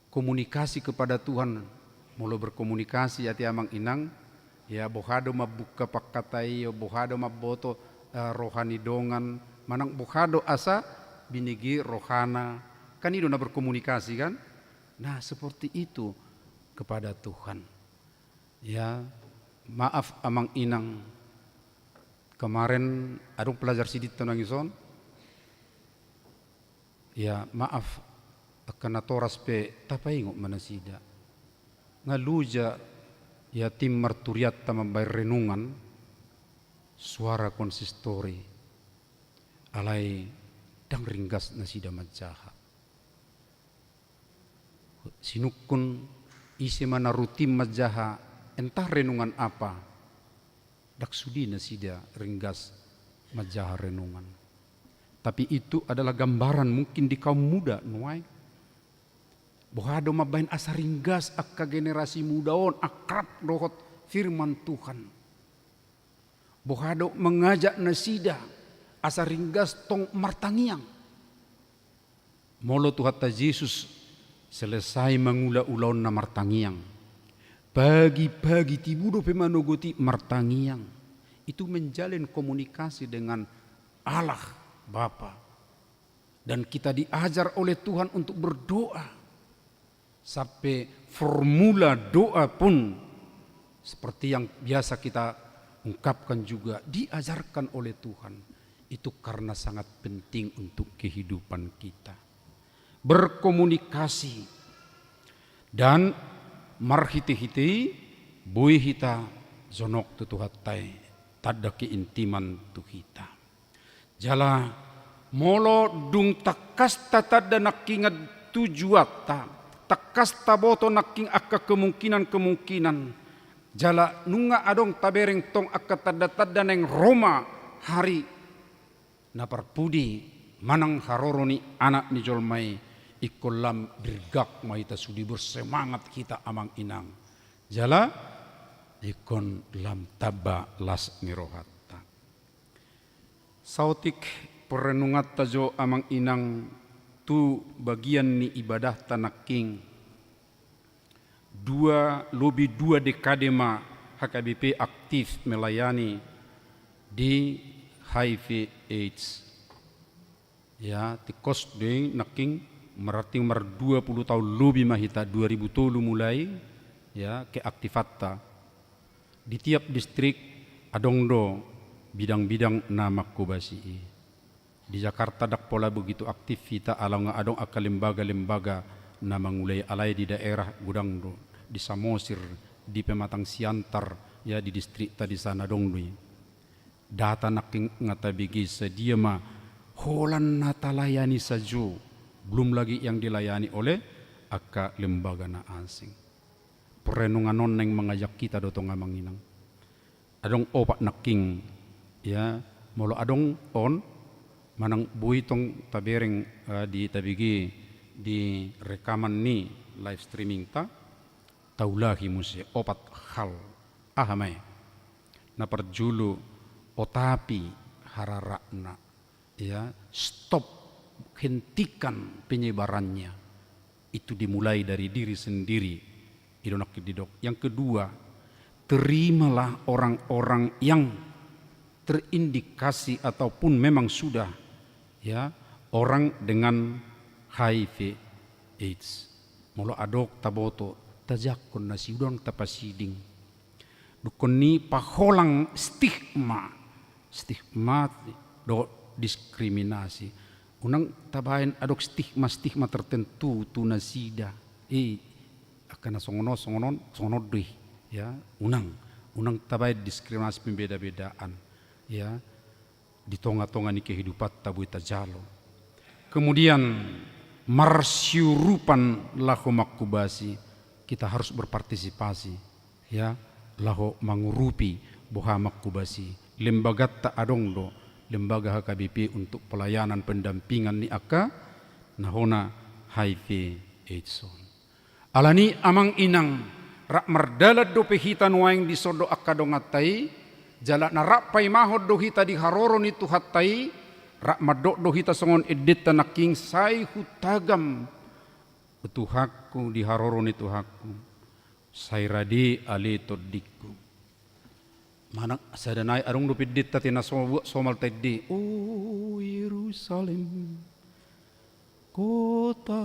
E: Komunikasi kepada Tuhan. Mula berkomunikasi hati amang inang. Ya bohado mabuka pakatai. Bohado maboto rohani dongan. Manang bohado asa binigi rohana. Kan itu na berkomunikasi kan. Nah seperti itu kepada Tuhan. Ya maaf amang inang. Kemarin adong pelajar sidit tanang ison. Ya maaf akan natoras pe tapaingo manasida ngaluja ya tim marturiat tamambay renungan suara konsistori alai dang ringgas nasida majaha sinukun isi mana rutin majaha entah renungan apa dak sudi nasida ringgas majaha renungan. Tapi itu adalah gambaran mungkin di kaum muda nuai. Bohado mabain asa ringgas akka generasi mudaon akrab dohot firman Tuhan. Bohado mengajak nasida asa ringgas tong martangiang. Molo Tuhan ta Yesus selesai mengula-ulaon na martangiang. Pagi-pagi tibudo pemanogoti martangiang. Itu menjalin komunikasi dengan Allah Bapa. Dan kita diajar oleh Tuhan untuk berdoa. Sampai formula doa pun seperti yang biasa kita ungkapkan juga diajarkan oleh Tuhan. itu karena sangat penting untuk kehidupan kita. Berkomunikasi dan marhiti-hiti bui hita zonok tutuhatai tada keintiman tu hita. Jala molo dung takas tada nakingad tujuata, takas taboto naking akka kemungkinan jala nunga adong tabereng tong akka tada neng Roma hari naparpudi manang haroroni anak ni jolmai ikolam dirgak maita sudi bersemangat kita amang inang jala ikon lam taba las mirohatta sautik perenungat tajo amang inang tu bagian ni ibadah tanaking lebih dua dekade ma HKBP aktif melayani di HIV AIDS. Ya, tikos deng naking merating 20 tahun lebih mahita 2007 mulai ya ke aktifatta di tiap distrik adongdo bidang-bidang nama kubasi. Di Jakarta dak pola begitu aktif kita alang adong aka lembaga-lembaga na mangulai alai di daerah Gudangdo, di Samosir, di Pematang Siantar, ya di distrik tadi sana dongdui. Data naking ngatabigi sedia ma holan natalayani sajo, belum lagi yang dilayani oleh aka lembaga na asing. Perenungan non yang mengajak kita dotong amanginang. Adong opak naking, ya molo adong on manang buitong tabereng di tabigi di rekaman ni live streaming ta taulahi musi opat hal ahamai na perjulu otapi hararakna ya stop hentikan penyebarannya itu dimulai dari diri sendiri idonak didok. Yang kedua, terimalah orang-orang yang terindikasi ataupun memang sudah ya orang dengan HIV AIDS. Molo adok taboto tajakon nasi udang tapasiding. Dukon ni paholang stigma do diskriminasi. Unang tabayan adok stigma tertentu tu nasida. Akan songonon deh ya unang tabay diskriminasi pembeda-bedaan ya di tonga-tonga ni kehidupan tabu tajalo. Kemudian marsyurupan lahu makubasi, kita harus berpartisipasi ya lahu mangurupi boha makubasi lembaga ta adongdo lembaga HKBP untuk pelayanan pendampingan ni aka nahona HIV AIDS. Alani amang inang rak merdala do pehitan waing disodo akadongatai jala na rapai mahod do hita di haroro ni tuhatai rak madok do hita songon edit tanaking say hutagam betuhakku di haroro ni tuhaku say radi ali todikku manak sadanay arung do pidit tatina somal teddi oh Yerusalem kota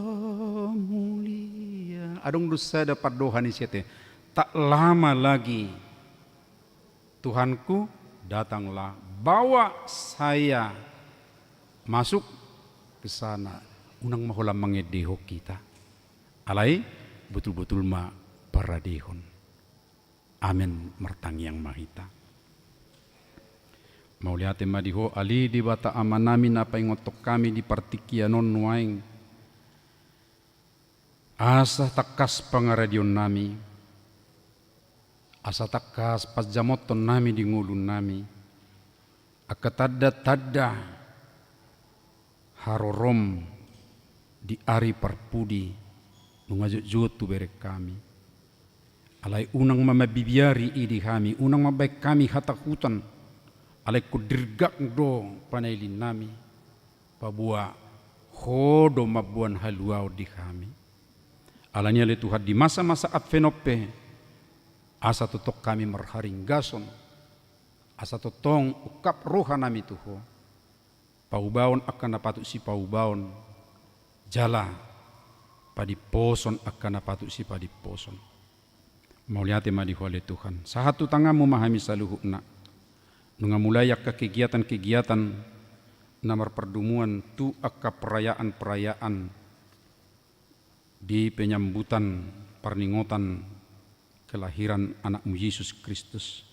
E: mulia adung dosa dapat doha ni siete tak lama lagi Tuhanku datanglah bawa saya masuk ke sana unang mahulam mangedeho kita alai betul-betul ma paradehon amin martang yang mahita mau lihat madiho ali di bata amanami napa ingotok kami di partikianon nuaing asa takas pangaradion nami asa takas pas jamoton nami di ngulun nami akatada harorom di ari parpudi nungajuk tu berek kami alai unang mamabibiari idi kami unang mabaik kami hatakutan alai kudirgak do panailin nami pabua hodo mabuan haluau di kami alanya le Tuhan di masa-masa advenope asa tutok kami merharing gason asa totong ukap roha nami tuho paubaon akan napatu si paubaon jala padi poson akan napatu si padi poson mau lihat madi oleh Tuhan sahatu tangamu memahami saluhukna nunga mulai ke kegiatan-kegiatan namar perdumuan tu akka perayaan-perayaan di penyambutan perningotan kelahiran anakmu Yesus Kristus.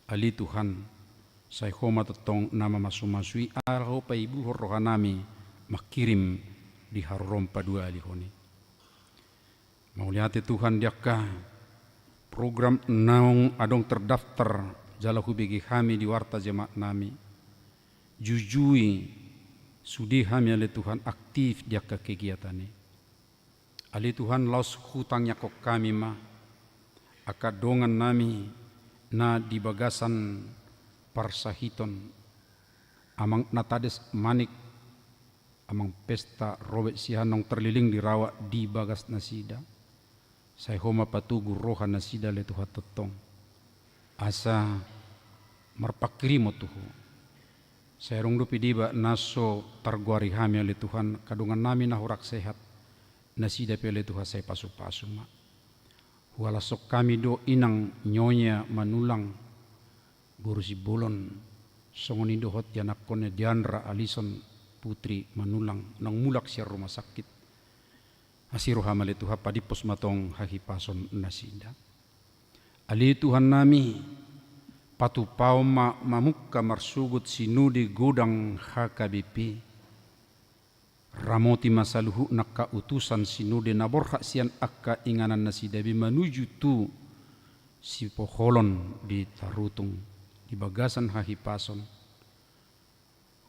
E: Ali Tuhan, saya homa tetong nama masu-masui arho pa ibu rohanami makirim di harom padua alihoni. Mau lihat Tuhan diakah program naung adong terdaftar jalahu bagi kami di warta jemaat nami. Jujui sudi kami oleh Tuhan aktif diakah kegiatan ini. Ali Tuhan laus hutangnya kok kami mah akadongan nami na di bagasan parsahiton amang natades manik amang pesta robek sihanong terliling dirawat di bagas nasida. Saya homa patugu roha nasida le Tuhan tetong asa marpakrimo tuhu. Saya rung dupi diba naso targuari hami le Tuhan kadungan nami na hurak sehat nasida pele Tuhan saya pasu-pasu ma. Walasok kami do inang nyonya manulang guru si bolon songoni do hot yanakone Diandra Alison putri manulang nang mulak siya rumah sakit. Asiru hamale Tuhan padipos matong hahipason nasida. Ali Tuhan nami patupau mamukka marsugut sinudi gudang HKBP. Ramoti masaluhu nakka utusan sinudi naborha sian akka inganan nasidabi menuju tu si poholon di tarutung di bagasan hahipason.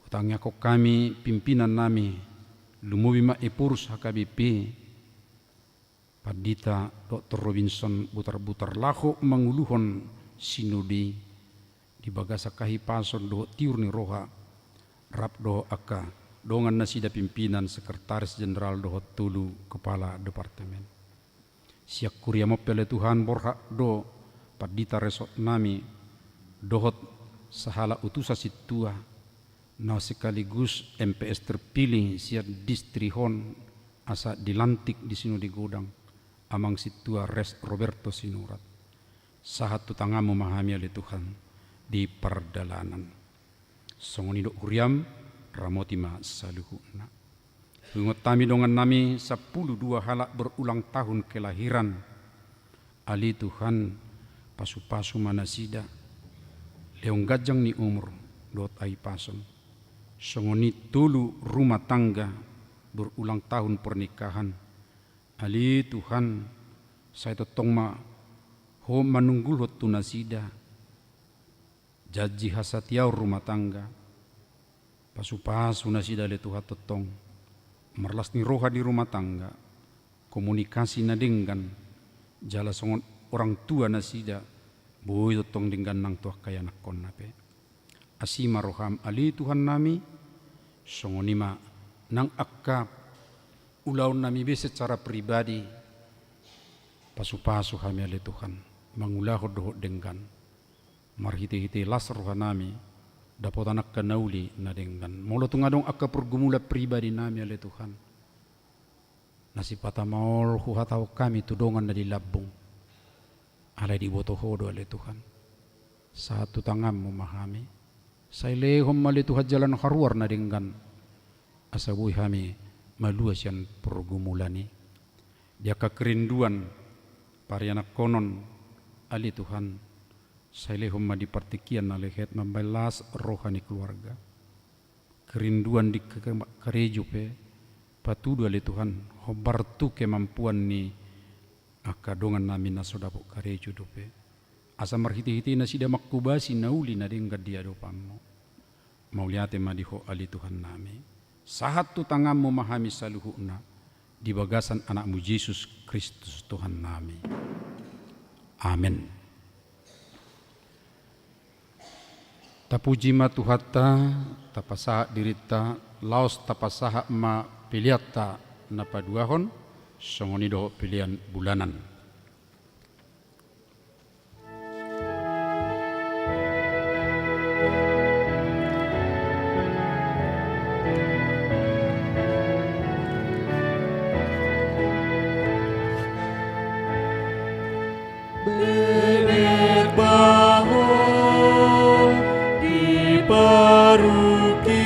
E: Utangnya kok kami pimpinan nami lumubi ma epurus HKBP. Padita Dr. Robinson butar-butar lahu manguluhon sinudi di bagasa kahipason do tiurni roha rap do akka dongan nasida pimpinan sekretaris jenderal do tulu kepala departemen. Siak kuria mopele Tuhan borha do padita resot nami dohot sahala utusa situa na sekaligus MPS terpilih siap distrihon asa dilantik di sinudi godang. Amang situa res Roberto Sinurat sahat tutangamu memahami oleh Tuhan di perdalanan songoni do kuriam ramotima saluhuna ingot tami dongan nami 12 halak berulang tahun kelahiran ali Tuhan pasu-pasu manasida leong gajang ni umur dot ai pason songoni tulu rumah tangga berulang tahun pernikahan. Ali Tuhan saya tetong ma ho manunggul hot tunasida jaji hasatiau rumah tangga pasu-pasu nasida le Tuhan tetong merlas ni roha di rumah tangga komunikasi na denggan jala songon orang tua nasida boy tetong denggan nang tuah kaya nakon nape asima roham ali Tuhan nami songonima nang akka ulaun nami be secara pribadi pasu-pasu kami oleh Tuhan mangulahod dohot denggan marhiti-hiti las roha nami dapat anak kanauli na denggan molo tungadong akka pergumula pribadi nami oleh Tuhan nasi patamaol huhatau kami tudongan na dilabung alay di botohodo oleh Tuhan saat tutangam memahami say lehom mali Tuhan jalan haruar na denggan asabuy kami maluas yan pergumulani dia kekerinduan parianak konon ali Tuhan saya lehom ma dipartikian na lehet membalas rohani keluarga kerinduan di kereju pe patudu ali Tuhan hobartu kemampuan ni akadongan nami nasodapo kareju dope asa marhiti-hiti na sida makubasi nauli na dengga dia dopammo mauliate madiho ali Tuhan nami sahat tu tanganmu memahami saluhuna di bagasan anakmu Yesus Kristus Tuhan nami. Amin. Tapuji ma Tuhata, tapasaha dirita, laos tapasaha ma piliata na paduahon, songoni doho pilihan bulanan.
B: Paruki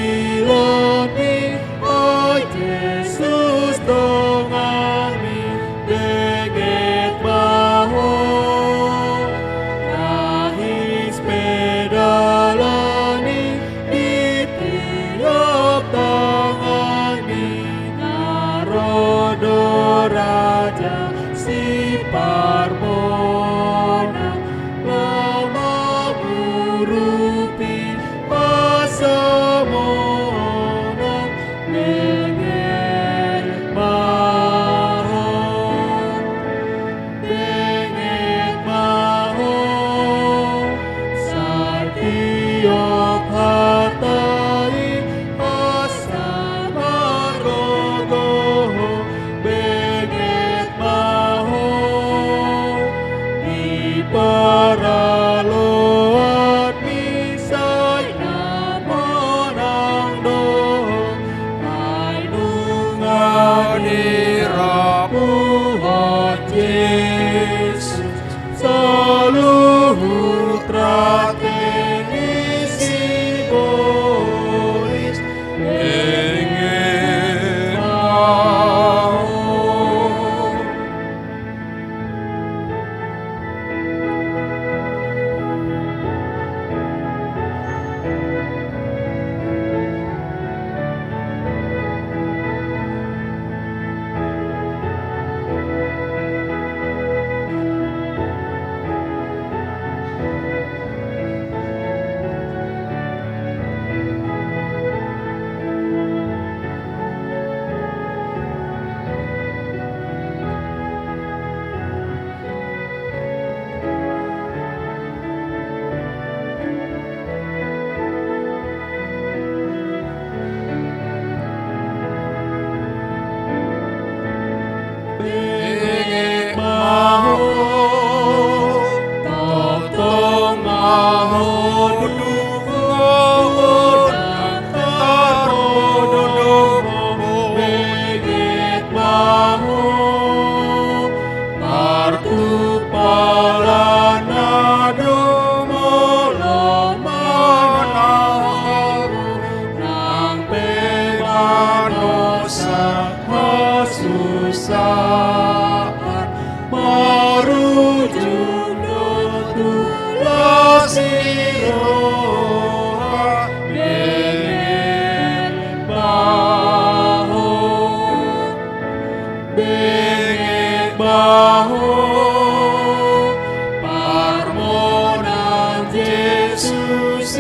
B: Yesus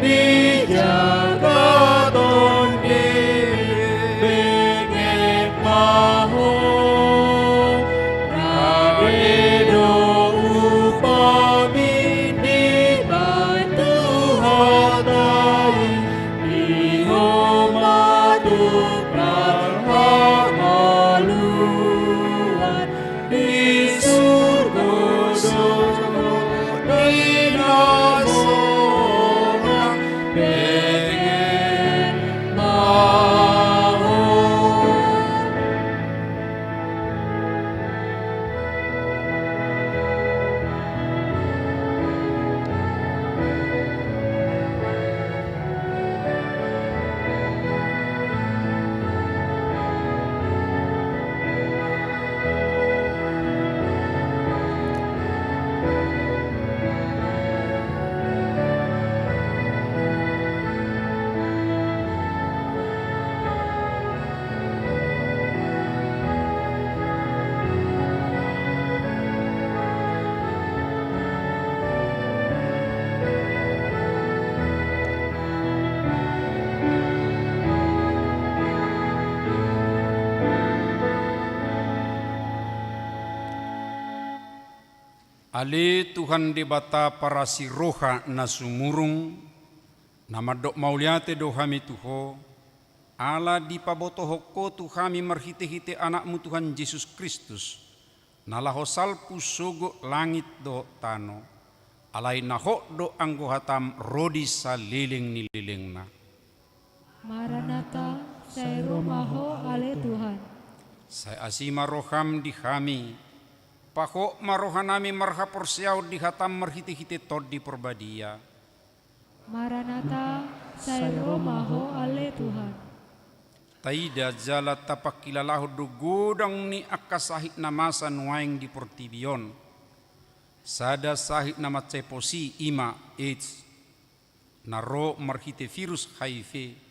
B: dijaga tonde bengek maho radedo upami dibantu hatai iho maduk rahmaluan di surga
E: Ale Tuhan di bata para si roha na sumurung, nama dok mauliate do hami Tuho, ala di pabotoho ko Tuhami marhite-hite anakmu Tuhan Yesus Kristus, nalaho salpu sugo langit do tano, alay naho do anggo hatam rodi sa liling nililing na.
C: Maranatha, saya romaho ale Tuhan.
E: Saya asima roham di kami, Pako marohanami marhapor siyaw di hatam marhiti-hiti tod di perbadia.
C: Maranatha, saya romaho ale Tuhan.
E: Taida jala tapak kilalaho do gudang ni akasahit na masa nuaing di portibion. Sada sahit na matseposi ima AIDS. Naro marhiti virus HIV.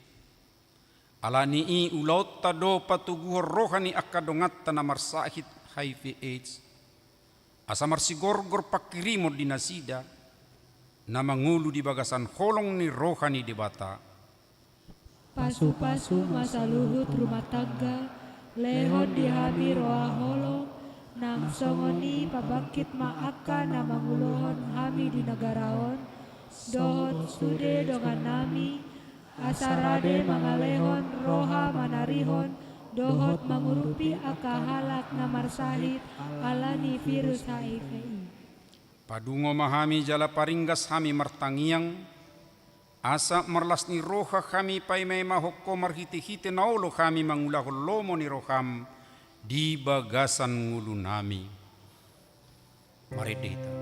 E: Alani i ulaut tado patuguhor rohani akadongat na marsahit HIV AIDS. Asa marsigorgor pakirimo di nasida na mangulu di bagasan holong ni rohani di bata.
C: Pasu-pasu masa luhut rumah tangga, lehon dihami roa holong, nang songoni pabakit maaka na mangulohon hami di negaraon, dohot sude dongan nami, asarade mangalehon roha manarihon, dohot mangurupi akahalak na marsahit alani virus HIV.
E: Padungo mahami jala paringgas hami martangiang, asa marlas ni roha kami pay may mahokko marhiti-hiti naulo kami mangulahol lomo ni roham di bagasan ngulu nami. Mari dita.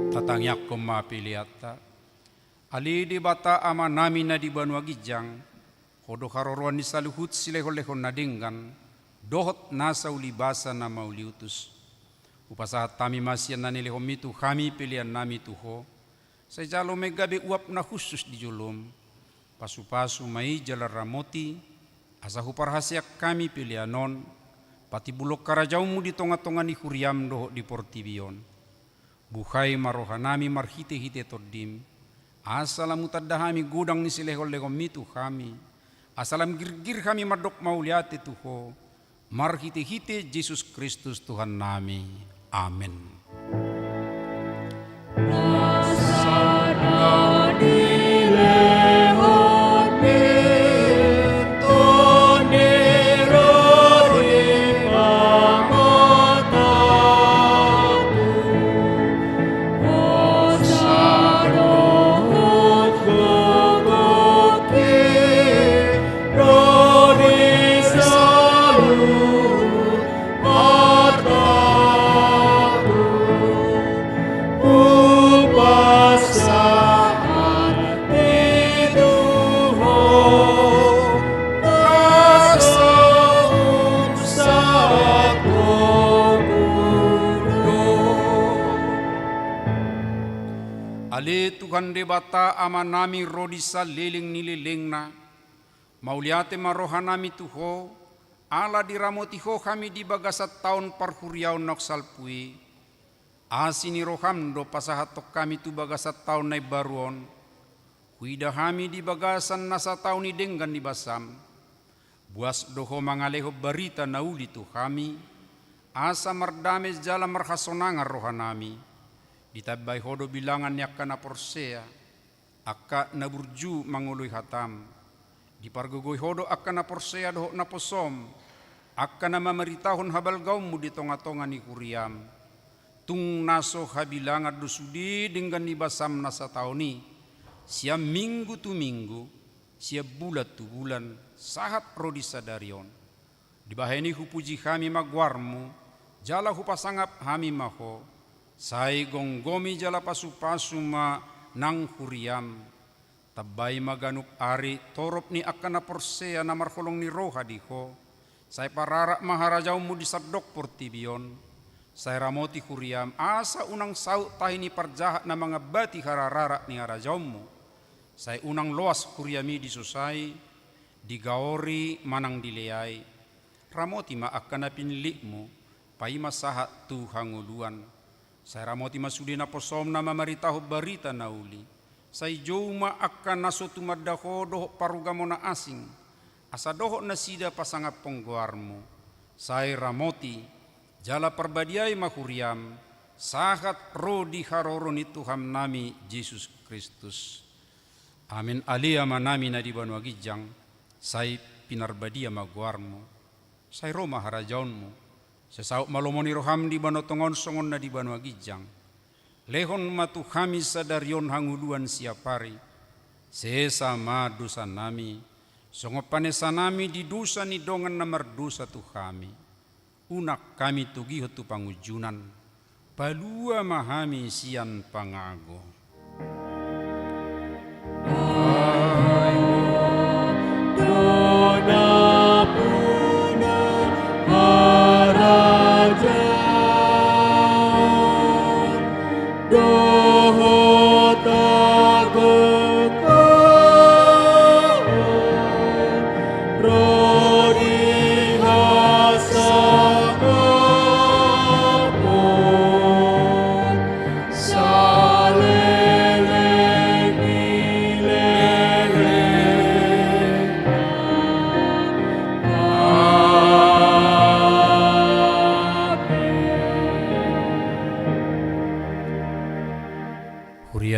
E: Tatangyak ko mapiliata. Ali di bata ama nami na di Banua Gijang, kodo karoruan ni saluhut silehol-lehon nadinggan, dohot nasa ulibasa na mauliutus. Upasahat tami masyan na nilehom itu kami pilihan nami tuho, sa jalo may gabi uap na khusus di julum, pasu-pasu may jalar ramoti, asa huparhasyak kami pilihanon, pati bulok karajaumu di tonga-tonga ni huriam doho di portibion. Buhay marohanami marhite-hite todim, asalam utadahami gudang ni silehol-lehom itu kami, asalam girgir kami madok mauliate tuho, marhite-hite Yesus Kristus Tuhan nami. Amin.
B: Nasana di lehon
E: Tuhan debata ama nami rodisa liling nililingna. Mauliate marohanami tuho, ala diramotiho kami di bagasat tahun parhuriaw noksalpui. Asini rohamdo pasahatok kami tu bagasat tahun nai baruon. Huida kami di bagasan nasa tahun ni denggan di basam. Buas doho mangaleho barita nauli tu kami. Asa mardames jala marhasonangan rohanami. Ditabay hodo bilangan yakka na porsea. Akka na burju manguluy hatam. Dipargogoy hodo akka na porsea doho na posom. Akka na mamaritahon habal gaum mo di tonga-tonga ni Kuriam. Tung naso habilangan dusudi dengan ni basam nasa taon ni. Siya minggu tu minggu, siya bulat tu bulan, sahat rodi sadarion. Dibaheni hupuji kami magwarmu, jala hupasangap kami maho. Say gonggomi jala pasu-pasu ma nang Kuriam. Tabay maganuk ari torop ni akana porsea na marholong ni roha diho. Say parara maharajaw mo di sabdok portibion. Say ramoti Kuriam asa unang saut tahi ni parjahat na mga bati hararara ni harajaw mo. Say unang loas Kuriami di susay, di gaori manang dileay. Ramoti ma akana pinili mo, pay masahat tu hanguluan. Say ramoti masudi na posom na mamaritaho barita na uli. Say joma akan naso tumadako doho parugamo na asing. Asa doho na sida pasangap pongguarmu. Say ramoti, jala perbadiay mahuriam, sahat ro di haroro ni Tuhan nami Yesus Kristus. Amin alia manami na di banwa gijang, say pinarbadia maguarmu. Say roma harajaunmu, sesauk malomoni roham di banotongon songon na di banwa gijang. Lehon matu kami sadarion hanguluan siapari. Sesama dosa nami. Songopanesa nami di dosa ni dongan na mardosa tu kami. Unak kami tugiho tu pangujunan. Palua mahami sian pangago.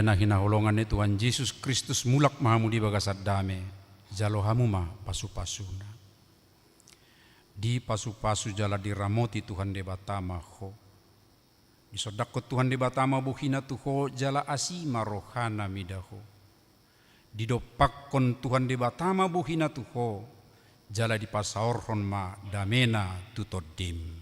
E: Na hinahulongan ni Tuhan Yesus Kristus mulak mahamu di bagasat dame jalo hamu ma pasu-pasuna di pasu-pasu jala diramoti Tuhan de batama ho di sodakot Tuhan de batama buhina tuho jala asima rohana midaho di dopakkon Tuhan de batama buhina tuho jala di pasaorhon ma damena tutodim.